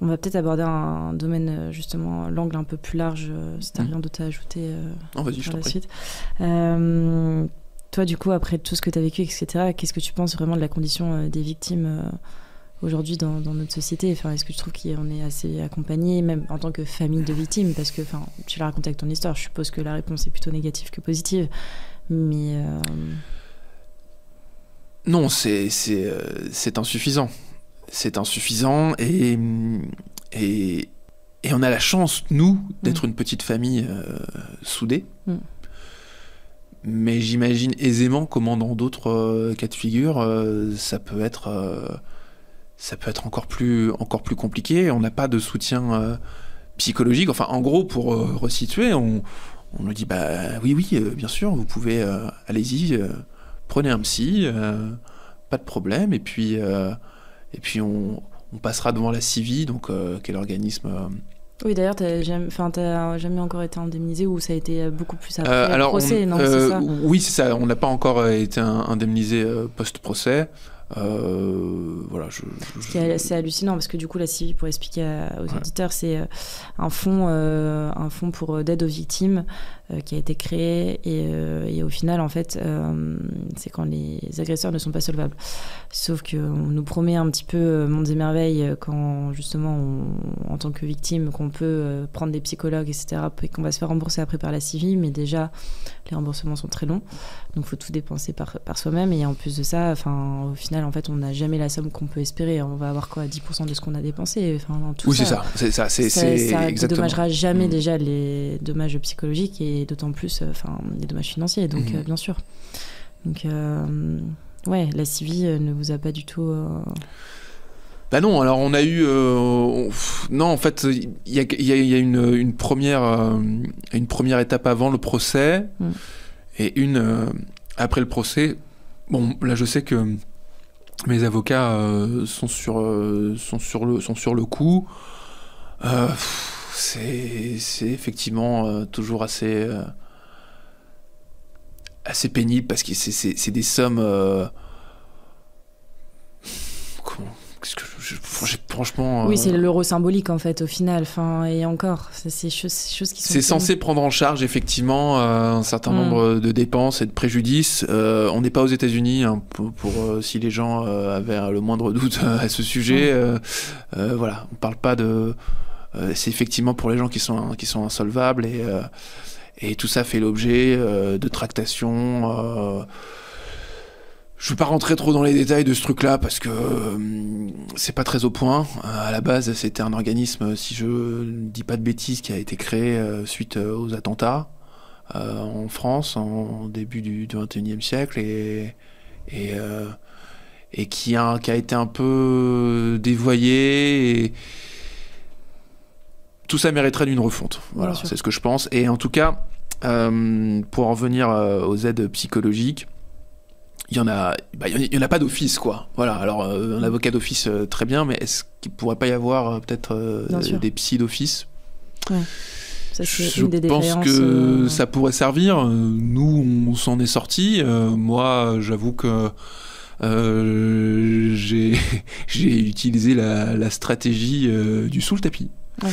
On va peut-être aborder un domaine, justement, l'angle un peu plus large, si tu n'as rien d'autre à ajouter vas-y, je t'en prie. Suite. Toi, du coup, après tout ce que tu as vécu, etc., qu'est-ce que tu penses vraiment de la condition des victimes aujourd'hui dans notre société? Enfin, est-ce que tu trouves qu'on est assez accompagné, même en tant que famille de victimes? Parce que tu l'as raconté avec ton histoire, je suppose que la réponse est plutôt négative que positive. Mais... Non, c'est insuffisant. C'est insuffisant et on a la chance, nous, d'être une petite famille soudée. Mais j'imagine aisément comment dans d'autres cas de figure, ça peut être encore plus compliqué. On n'a pas de soutien psychologique. Enfin, en gros, pour resituer, on nous dit oui, bien sûr, vous pouvez, allez-y, prenez un psy, pas de problème. Et puis on passera devant la CIVI, donc quel organisme. Oui, d'ailleurs, t'as jamais encore été indemnisé ou ça a été beaucoup plus après le procès, non, c'est ça? Oui, c'est ça. On n'a pas encore été indemnisé post-procès. Voilà, c'est hallucinant parce que du coup la CIVI, pour expliquer aux auditeurs, c'est un fonds pour d'aide aux victimes qui a été créé et au final en fait c'est quand les agresseurs ne sont pas solvables, sauf qu'on nous promet un petit peu mondes et merveilles quand justement en tant que victime qu'on peut prendre des psychologues, etc., et qu'on va se faire rembourser après par la CIVI, mais déjà les remboursements sont très longs, donc il faut tout dépenser par soi-même, et en plus de ça, au final en fait on n'a jamais la somme qu'on peut espérer. On va avoir 10% de ce qu'on a dépensé, oui, c'est ça, ça ne dédommagera jamais déjà les dommages psychologiques et d'autant plus les dommages financiers, donc bien sûr. Donc la CIVI ne vous a pas du tout non, alors on a eu non, en fait il y a une première étape avant le procès et une après le procès. Bon, là je sais que mes avocats sont sur le coup. C'est effectivement toujours assez pénible parce que c'est des sommes. Franchement. Oui, c'est l'euro symbolique en fait au final. Et encore, c'est choses qui sont. C'est censé prendre en charge effectivement un certain nombre de dépenses et de préjudices. On n'est pas aux États-Unis pour si les gens avaient le moindre doute à ce sujet. Voilà, on parle pas de. C'est effectivement pour les gens qui sont insolvables et tout ça fait l'objet de tractations. Je ne vais pas rentrer trop dans les détails de ce truc-là parce que c'est pas très au point. À la base, c'était un organisme, si je ne dis pas de bêtises, qui a été créé suite aux attentats en France en début du XXIe siècle et qui a été un peu dévoyé. Et tout ça mériterait d'une refonte. Voilà, c'est ce que je pense. Et en tout cas, pour en revenir aux aides psychologiques, il y en a pas d'office, quoi. Voilà. Alors un avocat d'office, très bien, mais est-ce qu'il pourrait pas y avoir peut-être des psys d'office? Ça, c'est Je une des pense défaillances. que ça pourrait servir. Nous, on s'en est sortis. Moi, j'avoue que j'ai utilisé la stratégie du sous le tapis. Ouais.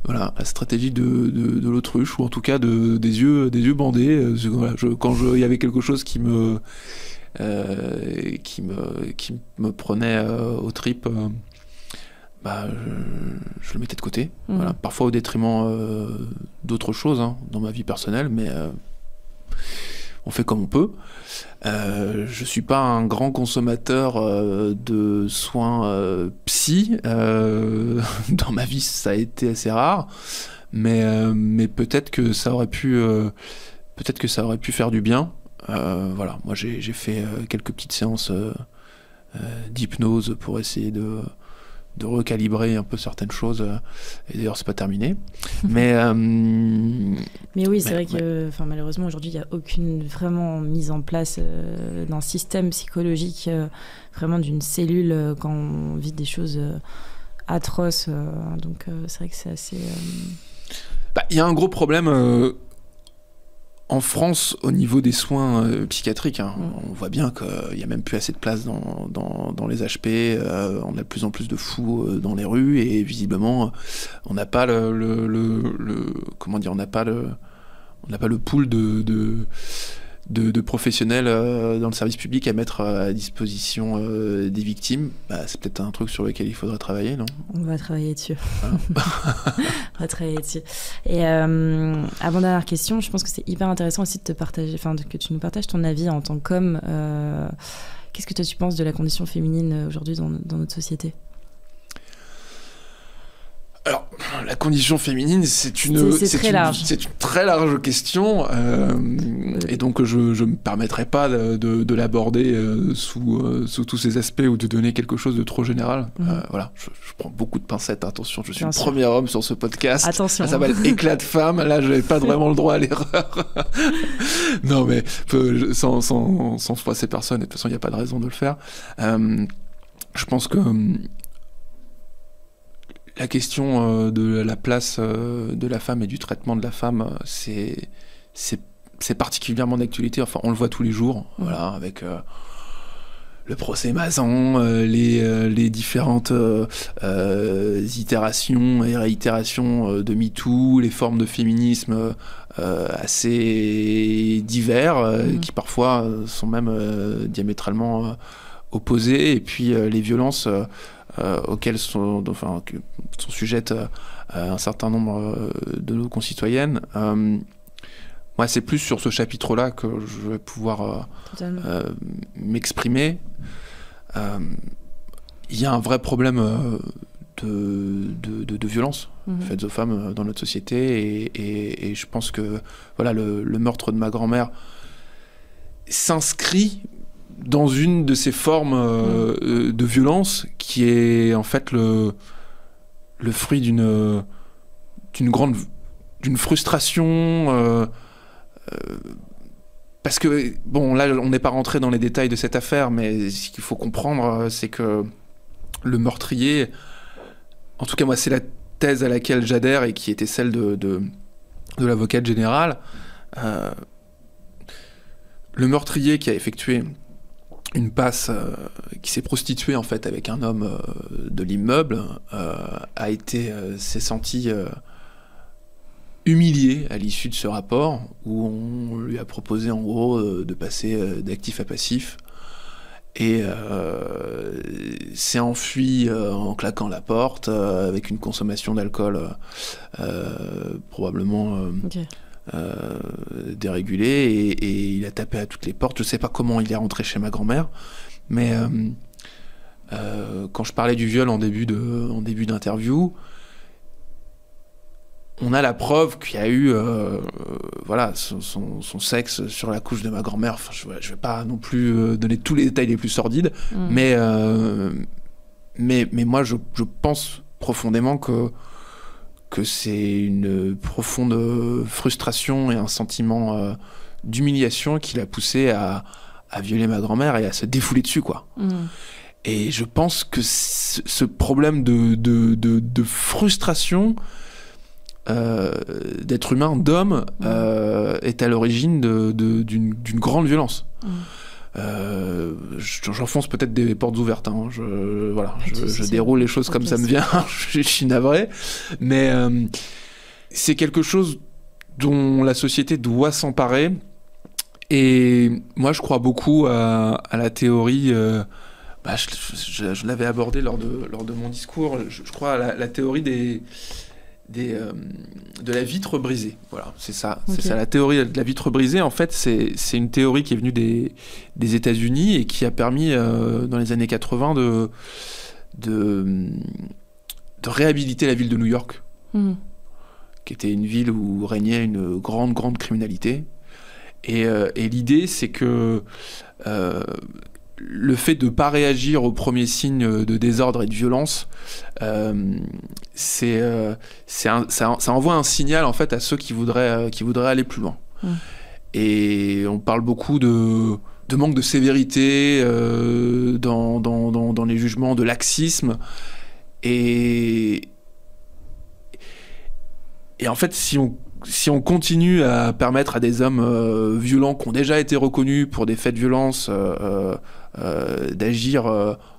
Voilà, la stratégie de l'autruche, ou en tout cas des yeux bandés. Voilà, quand il y avait quelque chose qui me prenait aux tripes, je le mettais de côté. Voilà, parfois au détriment d'autres choses dans ma vie personnelle, mais on fait comme on peut. Je suis pas un grand consommateur de soins psy. Dans ma vie, ça a été assez rare, mais peut-être que ça aurait pu faire du bien. Voilà, moi j'ai fait quelques petites séances d'hypnose pour essayer de recalibrer un peu certaines choses, et d'ailleurs c'est pas terminé, mais oui, c'est vrai que malheureusement aujourd'hui il n'y a aucune vraiment mise en place d'un système psychologique, vraiment d'une cellule quand on vit des choses atroces, donc c'est vrai que c'est assez... Il y a un gros problème en France, au niveau des soins psychiatriques, on voit bien qu'il n'y a même plus assez de place dans les HP. On a de plus en plus de fous dans les rues, et visiblement, on n'a pas on n'a pas le pool de professionnels dans le service public à mettre à disposition des victimes. C'est peut-être un truc sur lequel il faudrait travailler, non ? On va travailler dessus. On va travailler dessus. Et avant-dernière question, je pense que c'est hyper intéressant aussi de te partager, que tu nous partages ton avis en tant qu'homme. Qu'est-ce que toi tu penses de la condition féminine aujourd'hui dans notre société ? Alors, la condition féminine, c'est très large question, et donc je me permettrai pas de l'aborder sous tous ces aspects, ou de donner quelque chose de trop général. Voilà, je prends beaucoup de pincettes, attention, je suis le premier homme sur ce podcast. Attention. Ça va être éclat de femme, là je n'ai pas vraiment le droit à l'erreur. Non mais, sans froisser personne, et de toute façon il n'y a pas de raison de le faire. Je pense que la question de la place de la femme et du traitement de la femme, c'est particulièrement d'actualité. Enfin, on le voit tous les jours, voilà, avec le procès Mazan, les différentes itérations et réitérations de MeToo, les formes de féminisme assez divers, qui parfois sont même diamétralement opposées, et puis les violences auxquelles sont sujettes un certain nombre de nos concitoyennes. Moi, c'est plus sur ce chapitre-là que je vais pouvoir m'exprimer. Il y a un vrai problème de violence faites aux femmes dans notre société, et je pense que voilà, le meurtre de ma grand-mère s'inscrit dans une de ces formes de violence qui est en fait le fruit d'une frustration, parce que bon, là on n'est pas rentré dans les détails de cette affaire, mais ce qu'il faut comprendre, c'est que le meurtrier, en tout cas moi c'est la thèse à laquelle j'adhère et qui était celle de l'avocate générale, le meurtrier qui a effectué une passe, qui s'est prostituée en fait avec un homme de l'immeuble, s'est senti humilié à l'issue de ce rapport, où on lui a proposé en gros de passer d'actif à passif, et s'est enfui en claquant la porte, avec une consommation d'alcool probablement dérégulée, et il a tapé à toutes les portes. Je sais pas comment il est rentré chez ma grand-mère, mais quand je parlais du viol en début d'interview, on a la preuve qu'il y a eu voilà, son sexe sur la couche de ma grand-mère. Enfin, je vais pas non plus donner tous les détails les plus sordides, mais moi je pense profondément que c'est une profonde frustration et un sentiment d'humiliation qui l'a poussé à violer ma grand-mère et à se défouler dessus, quoi. Et je pense que ce problème de frustration d'être humain, d'homme, est à l'origine d'une grande violence. J'enfonce peut-être des portes ouvertes, hein. Je déroule les choses comme ça me vient. Je suis navré, mais c'est quelque chose dont la société doit s'emparer. Et moi, je crois beaucoup à la théorie. Je l'avais abordé lors de mon discours. Je crois à la théorie de la vitre brisée. Voilà, c'est ça. Okay. C'est ça, la théorie de la vitre brisée. En fait, c'est une théorie qui est venue des États-Unis et qui a permis, dans les années 80, de réhabiliter la ville de New York, qui était une ville où régnait une grande criminalité. Et l'idée, c'est que le fait de ne pas réagir aux premiers signes de désordre et de violence, ça envoie un signal en fait à ceux qui voudraient aller plus loin. Et on parle beaucoup de manque de sévérité dans les jugements, de laxisme. Et en fait, si on continue à permettre à des hommes violents qui ont déjà été reconnus pour des faits de violence d'agir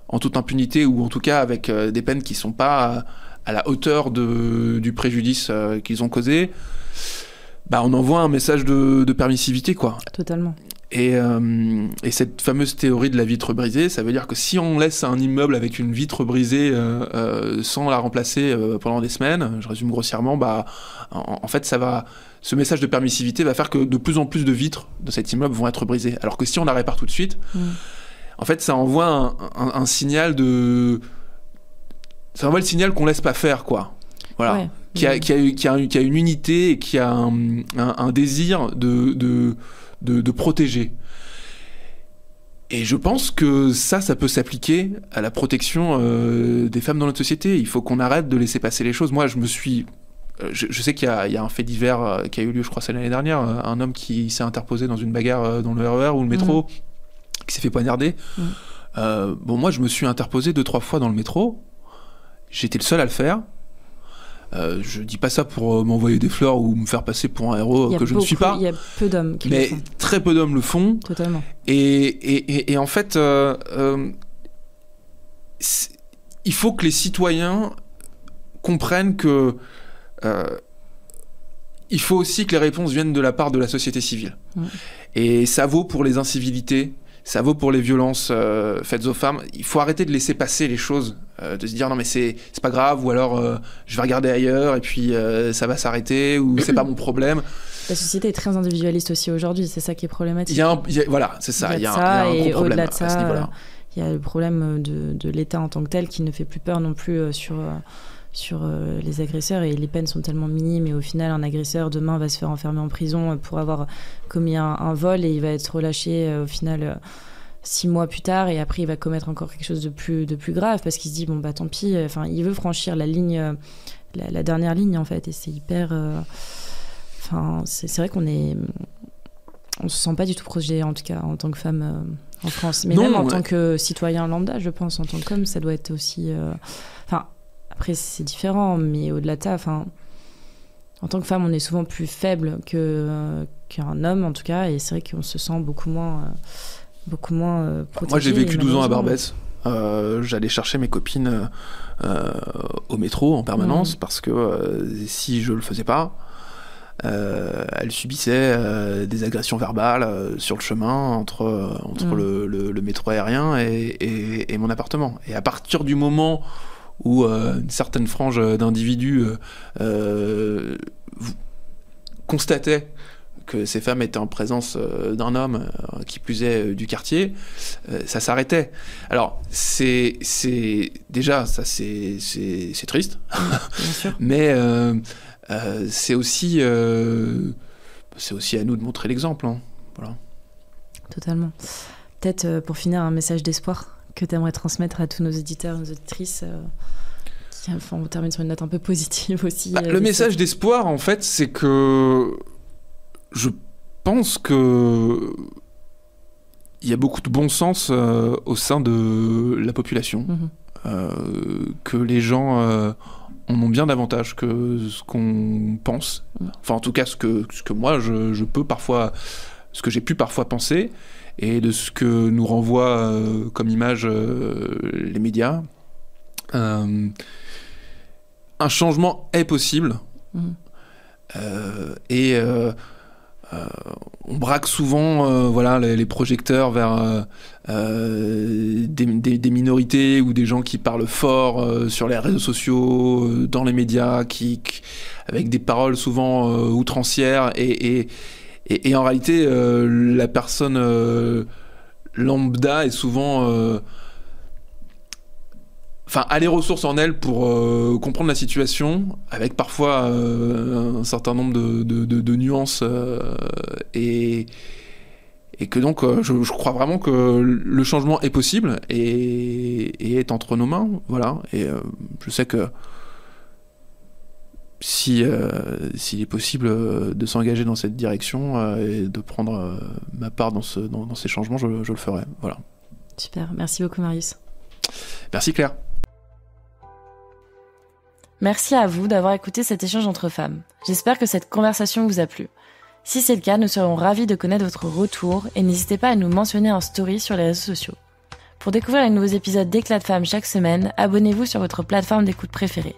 en toute impunité, ou en tout cas avec des peines qui ne sont pas à la hauteur du préjudice qu'ils ont causé, on envoie un message de permissivité, quoi. Totalement. Et cette fameuse théorie de la vitre brisée, ça veut dire que si on laisse un immeuble avec une vitre brisée sans la remplacer pendant des semaines, je résume grossièrement, en fait, ce message de permissivité va faire que de plus en plus de vitres de cet immeuble vont être brisées. Alors que si on la répare tout de suite, en fait, ça envoie un signal ça envoie le signal qu'on laisse pas faire, quoi. Voilà. Ouais. Qui a une unité et qui a un désir de protéger. Et je pense que ça peut s'appliquer à la protection des femmes dans notre société. Il faut qu'on arrête de laisser passer les choses. Moi, je sais qu'il y a un fait divers qui a eu lieu, je crois, c'est l'année dernière, un homme qui s'est interposé dans une bagarre dans le RER ou le métro, qui s'est fait poignarder. Moi, je me suis interposé 2-3 fois dans le métro. J'étais le seul à le faire. Je dis pas ça pour m'envoyer des fleurs ou me faire passer pour un héros que je ne suis pas. Il y a peu d'hommes qui le font. Mais très peu d'hommes le font. Totalement. Et en fait, il faut que les citoyens comprennent que il faut aussi que les réponses viennent de la part de la société civile. Et ça vaut pour les incivilités, ça vaut pour les violences faites aux femmes. Il faut arrêter de laisser passer les choses, de se dire non mais c'est pas grave, ou alors je vais regarder ailleurs et puis ça va s'arrêter, ou c'est pas mon problème. La société est très individualiste aussi aujourd'hui, c'est ça qui est problématique. Voilà, c'est ça. Il y a un gros problème à ce niveau-là. Il y a le problème de l'État en tant que tel qui ne fait plus peur non plus sur les agresseurs, et les peines sont tellement minimes, et au final un agresseur demain va se faire enfermer en prison pour avoir commis un vol, et il va être relâché au final 6 mois plus tard, et après il va commettre encore quelque chose de plus grave parce qu'il se dit tant pis, il veut franchir la ligne, la dernière ligne en fait, et c'est hyper c'est vrai on se sent pas du tout protégé, en tout cas en tant que femme en France, mais non, même en tant que citoyen lambda, je pense, en tant qu'homme, ça doit être aussi après, c'est différent, mais au-delà de ça, en tant que femme, on est souvent plus faible qu'un homme, en tout cas, et c'est vrai qu'on se sent beaucoup moins protégé. Moi, j'ai vécu 12 ans à Barbès. J'allais chercher mes copines au métro en permanence, parce que si je le faisais pas, elles subissaient des agressions verbales sur le chemin entre le métro aérien et mon appartement. Et à partir du moment où une certaine frange d'individus constatait que ces femmes étaient en présence d'un homme, qui plus est du quartier, ça s'arrêtait. Alors, c'est déjà, ça c'est triste, bien sûr. Mais c'est aussi à nous de montrer l'exemple. Hein. Voilà. Totalement. Peut-être pour finir, un message d'espoir que tu aimerais transmettre à tous nos éditeurs, nos auditrices. On termine sur une note un peu positive aussi. Le message d'espoir, en fait, c'est que je pense que il y a beaucoup de bon sens au sein de la population, que les gens en ont bien davantage que ce qu'on pense. Enfin, en tout cas, ce que moi, je peux parfois... Ce que j'ai pu parfois penser, et de ce que nous renvoient comme image les médias. Un changement est possible. Et on braque souvent les projecteurs vers des minorités ou des gens qui parlent fort sur les réseaux sociaux, dans les médias, avec des paroles souvent outrancières et en réalité la personne lambda est souvent a les ressources en elle pour comprendre la situation, avec parfois un certain nombre de nuances, et que donc je crois vraiment que le changement est possible et est entre nos mains, voilà. Et je sais que s'il est possible de s'engager dans cette direction et de prendre ma part dans ces changements, je le ferai, voilà. Super, merci beaucoup Marius. Merci Claire. Merci à vous d'avoir écouté cet échange entre femmes. J'espère que cette conversation vous a plu. Si c'est le cas, nous serions ravis de connaître votre retour et n'hésitez pas à nous mentionner en story sur les réseaux sociaux. Pour découvrir les nouveaux épisodes d'Éclat de femmes chaque semaine, abonnez-vous sur votre plateforme d'écoute préférée.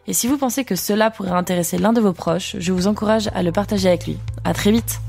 Et si vous pensez que cela pourrait intéresser l'un de vos proches, je vous encourage à le partager avec lui. À très vite!